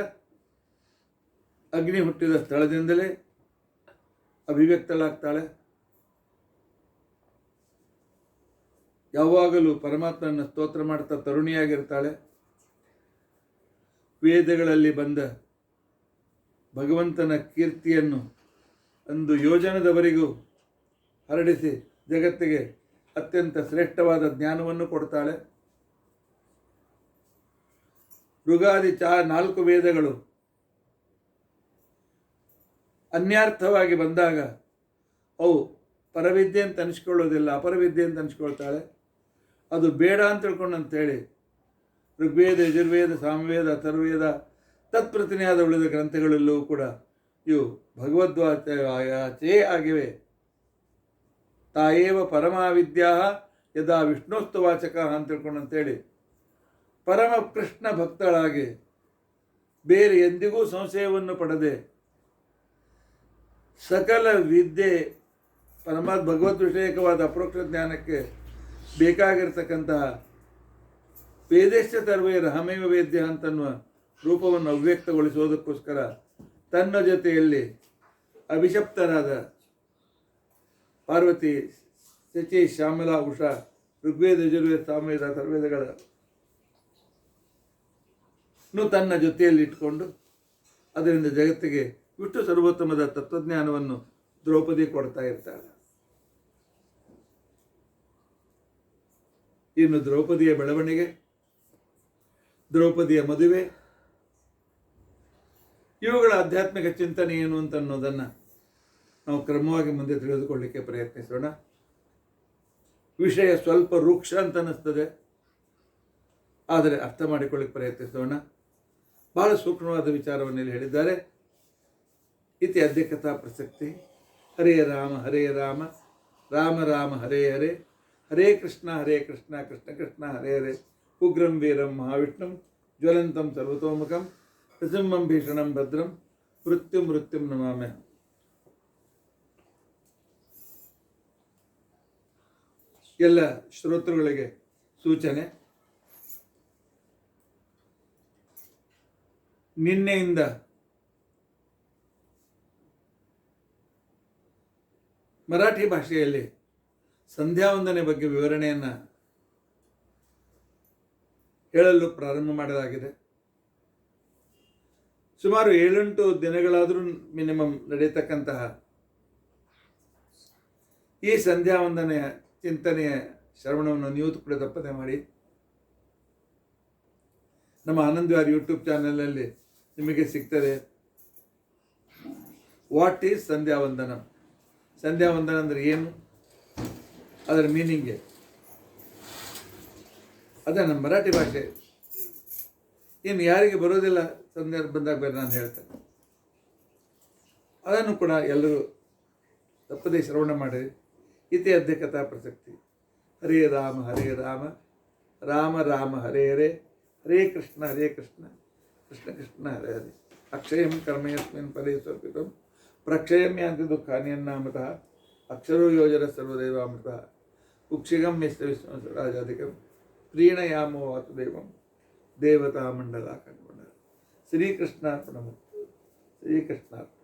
ಅಗ್ನಿ ಹುಟ್ಟಿದ ಸ್ಥಳದಿಂದಲೇ ಅಭಿವ್ಯಕ್ತಳಾಗ್ತಾಳೆ. ಯಾವಾಗಲೂ ಪರಮಾತ್ಮನ ಸ್ತೋತ್ರ ಮಾಡ್ತಾ ತರುಣಿಯಾಗಿರ್ತಾಳೆ. ವೇದಗಳಲ್ಲಿ ಬಂದ ಭಗವಂತನ ಕೀರ್ತಿಯನ್ನು ಒಂದು ಯೋಜನದವರೆಗೂ ಹರಡಿಸಿ ಜಗತ್ತಿಗೆ ಅತ್ಯಂತ ಶ್ರೇಷ್ಠವಾದ ಜ್ಞಾನವನ್ನು ಕೊಡ್ತಾಳೆ. ಋಗಾದಿ 4 ವೇದಗಳು ಅನ್ಯಾರ್ಥವಾಗಿ ಬಂದಾಗ ಅವು ಪರವಿದ್ಯೆ ಅಂತ ಅನಿಸ್ಕೊಳ್ಳೋದಿಲ್ಲ, ಅಪರವಿದ್ಯೆ ಅಂತ ಅನಿಸ್ಕೊಳ್ತಾಳೆ. ಅದು ಬೇಡ ಅಂತ ತಿಳ್ಕೊಂಡಂತೇಳಿ ಋಗ್ವೇದ, ಯಜುರ್ವೇದ, ಸಾಮವೇದ, ಅಥರ್ವೇದ ತತ್ಪ್ರತಿನಿಯಾದ ಉಳಿದ ಗ್ರಂಥಗಳೆಲ್ಲವೂ ಕೂಡ ಇವು ಭಗವದ್ವಾಚೇ ಆಗಿವೆ. ತಾಯೇವ ಪರಮಾವಿದ್ಯಾ ಯದಾ ವಿಷ್ಣೋಸ್ತು ವಾಚಕ ಅಂತ ತಿಳ್ಕೊಂಡಂತೇಳಿ ಪರಮ ಕೃಷ್ಣ ಭಕ್ತಳಾಗಿ ಬೇರೆ ಎಂದಿಗೂ ಸಂಶಯವನ್ನು ಪಡದೆ ಸಕಲ ವಿದ್ಯೆ ಭಗವದ್ ವಿಷಯಕವಾದ ಅಪರೋಕ್ಷ ಜ್ಞಾನಕ್ಕೆ ಬೇಕಾಗಿರ್ತಕ್ಕಂತಹ ವೇದೇಶ್ಚ ಸರ್ವೇ ರಹಮೇವ ವೇದ್ಯ ಅಂತನ್ನುವ ರೂಪವನ್ನು ಅವ್ಯಕ್ತಗೊಳಿಸುವುದಕ್ಕೋಸ್ಕರ ತನ್ನ ಜೊತೆಯಲ್ಲಿ ಅಭಿಶಪ್ತರಾದ ಪಾರ್ವತಿ, ಶಚಿ, ಶ್ಯಾಮಲಾ, ಉಷಾ, ಋಗ್ವೇದ, ಯಜುರ್ವೇದ, ಸಾಮವೇದ, ಸರ್ವೇದಗಳನ್ನು ತನ್ನ ಜೊತೆಯಲ್ಲಿ ಇಟ್ಕೊಂಡು ಅದರಿಂದ ಜಗತ್ತಿಗೆ ವಿಷ್ಣು ಸರ್ವೋತ್ತಮದ ತತ್ವಜ್ಞಾನವನ್ನು ದ್ರೌಪದಿ ಕೊಡ್ತಾ ಇರ್ತಾಳೆ. ಇನ್ನು ದ್ರೌಪದಿಯ ಬೆಳವಣಿಗೆ, ದ್ರೌಪದಿಯ ಮದುವೆ, ಇವುಗಳ ಆಧ್ಯಾತ್ಮಿಕ ಚಿಂತನೆ ಏನು ಅಂತ ಅನ್ನೋದನ್ನು ನಾವು ಕ್ರಮವಾಗಿ ಮುಂದೆ ತಿಳಿದುಕೊಳ್ಳಲಿಕ್ಕೆ ಪ್ರಯತ್ನಿಸೋಣ. ವಿಷಯ ಸ್ವಲ್ಪ ರೂಕ್ಷ ಅಂತ ಅನ್ನಿಸ್ತದೆ, ಆದರೆ ಅರ್ಥ ಮಾಡಿಕೊಳ್ಳಿಕ್ಕೆ ಪ್ರಯತ್ನಿಸೋಣ. ಬಹಳ ಸೂಕ್ಷ್ಮವಾದ ವಿಚಾರವನ್ನು ಇಲ್ಲಿ ಹೇಳಿದ್ದಾರೆ. ಇತಿ ಅದ್ಯ ಕಥಾ ಪ್ರಸಕ್ತಿ. ಹರೇ ರಾಮ ಹರೇ ರಾಮ ರಾಮ ರಾಮ ಹರೇ ಹರೇ, ಹರೇ ಕೃಷ್ಣ ಕೃಷ್ಣ ಕೃಷ್ಣ ಹರೇ ಹರೇ. ಉಗ್ರಂ ವೀರಂ ಮಹಾವಿಷ್ಣುಂ ಜ್ವಲಂತಂ ಸರ್ವತೋಮುಖಂ ನೃಸಿಂಹಂ ಭೀಷಣಂ ಭದ್ರಂ ಮೃತ್ಯುಂ ನಮಾಮ್ಯಹಂ. ಎಲ್ಲ ಶ್ರೋತೃಗಳಿಗೆ ಸೂಚನೆ. ನಿನ್ನೆಯಿಂದ ಮರಾಠಿ ಭಾಷೆಯಲ್ಲಿ ಸಂಧ್ಯಾವಂದನೆ ಬಗ್ಗೆ ವಿವರಣೆಯನ್ನು ಹೇಳಲು ಪ್ರಾರಂಭ ಮಾಡಲಾಗಿದೆ. ಸುಮಾರು 7-8 ದಿನಗಳಾದರೂ ಮಿನಿಮಮ್ ನಡೆಯತಕ್ಕಂತಹ ಈ ಸಂಧ್ಯಾವಂದನೆಯ ಚಿಂತನೆಯ ಶ್ರವಣವನ್ನು ನೀವು ಕೂಡ ತಪ್ಪದೆ ಮಾಡಿ. ನಮ್ಮ ಆನಂದ್ ವಿಹಾರ್ ಯೂಟ್ಯೂಬ್ ಚಾನಲಲ್ಲಿ ನಿಮಗೆ ಸಿಗ್ತದೆ. ವಾಟ್ ಈಸ್ ಸಂಧ್ಯಾವಂದನ, ಸಂಧ್ಯಾವಂದನ ಅಂದರೆ ಏನು, ಅದರ ಮೀನಿಂಗೆ, ಅದೇ ನಮ್ಮ ಮರಾಠಿ ಭಾಷೆ. ಇನ್ನು ಯಾರಿಗೆ ಬರೋದಿಲ್ಲ ಸಂಧ್ಯಾರ ಬಂದಾಗ ಬೇರೆ ನಾನು ಹೇಳ್ತೇನೆ. ಅದನ್ನು ಕೂಡ ಎಲ್ಲರೂ ತಪ್ಪದೇ ಶ್ರವಣ ಮಾಡಿರಿ. ಇತಿ ಅದ್ಯ ಕಥಾ ಪ್ರಸಕ್ತಿ. ಹರೇ ರಾಮ ರಾಮ ರಾಮ ಹರೇ ಹರೇ, ಹರೇ ಕೃಷ್ಣ ಕೃಷ್ಣ ಕೃಷ್ಣ ಹರೇ ಹರೇ. ಅಕ್ಷಯಂ ಕರ್ಮಯಸ್ಮಿನ್ ಫಲೇ ಸ್ವರ್ಪಿತಂ ಪ್ರಕ್ಷಯಂ ಯಾಂತಿ ದುಃಖಾನಿ ಅನ್ನಾಮತಃ ಅಕ್ಷರೋ ಯೋಜನ ಸರ್ವದೇವಾಮೃತಃ ಕುಕ್ಷಿಗಂ ಯಸ್ಯ ವಿಶ್ವರಾಜಾಧಿಕಂ ಪ್ರೀಣಯಾಮೋ ವಾಸುದೇವಂ ದೇವತಾ ಮಂಡಲ ಕಂಡುಕೊಂಡ. ಶ್ರೀಕೃಷ್ಣಾರ್ಪಣಮಸ್ತು. ಶ್ರೀಕೃಷ್ಣಾರ್ಪಣ.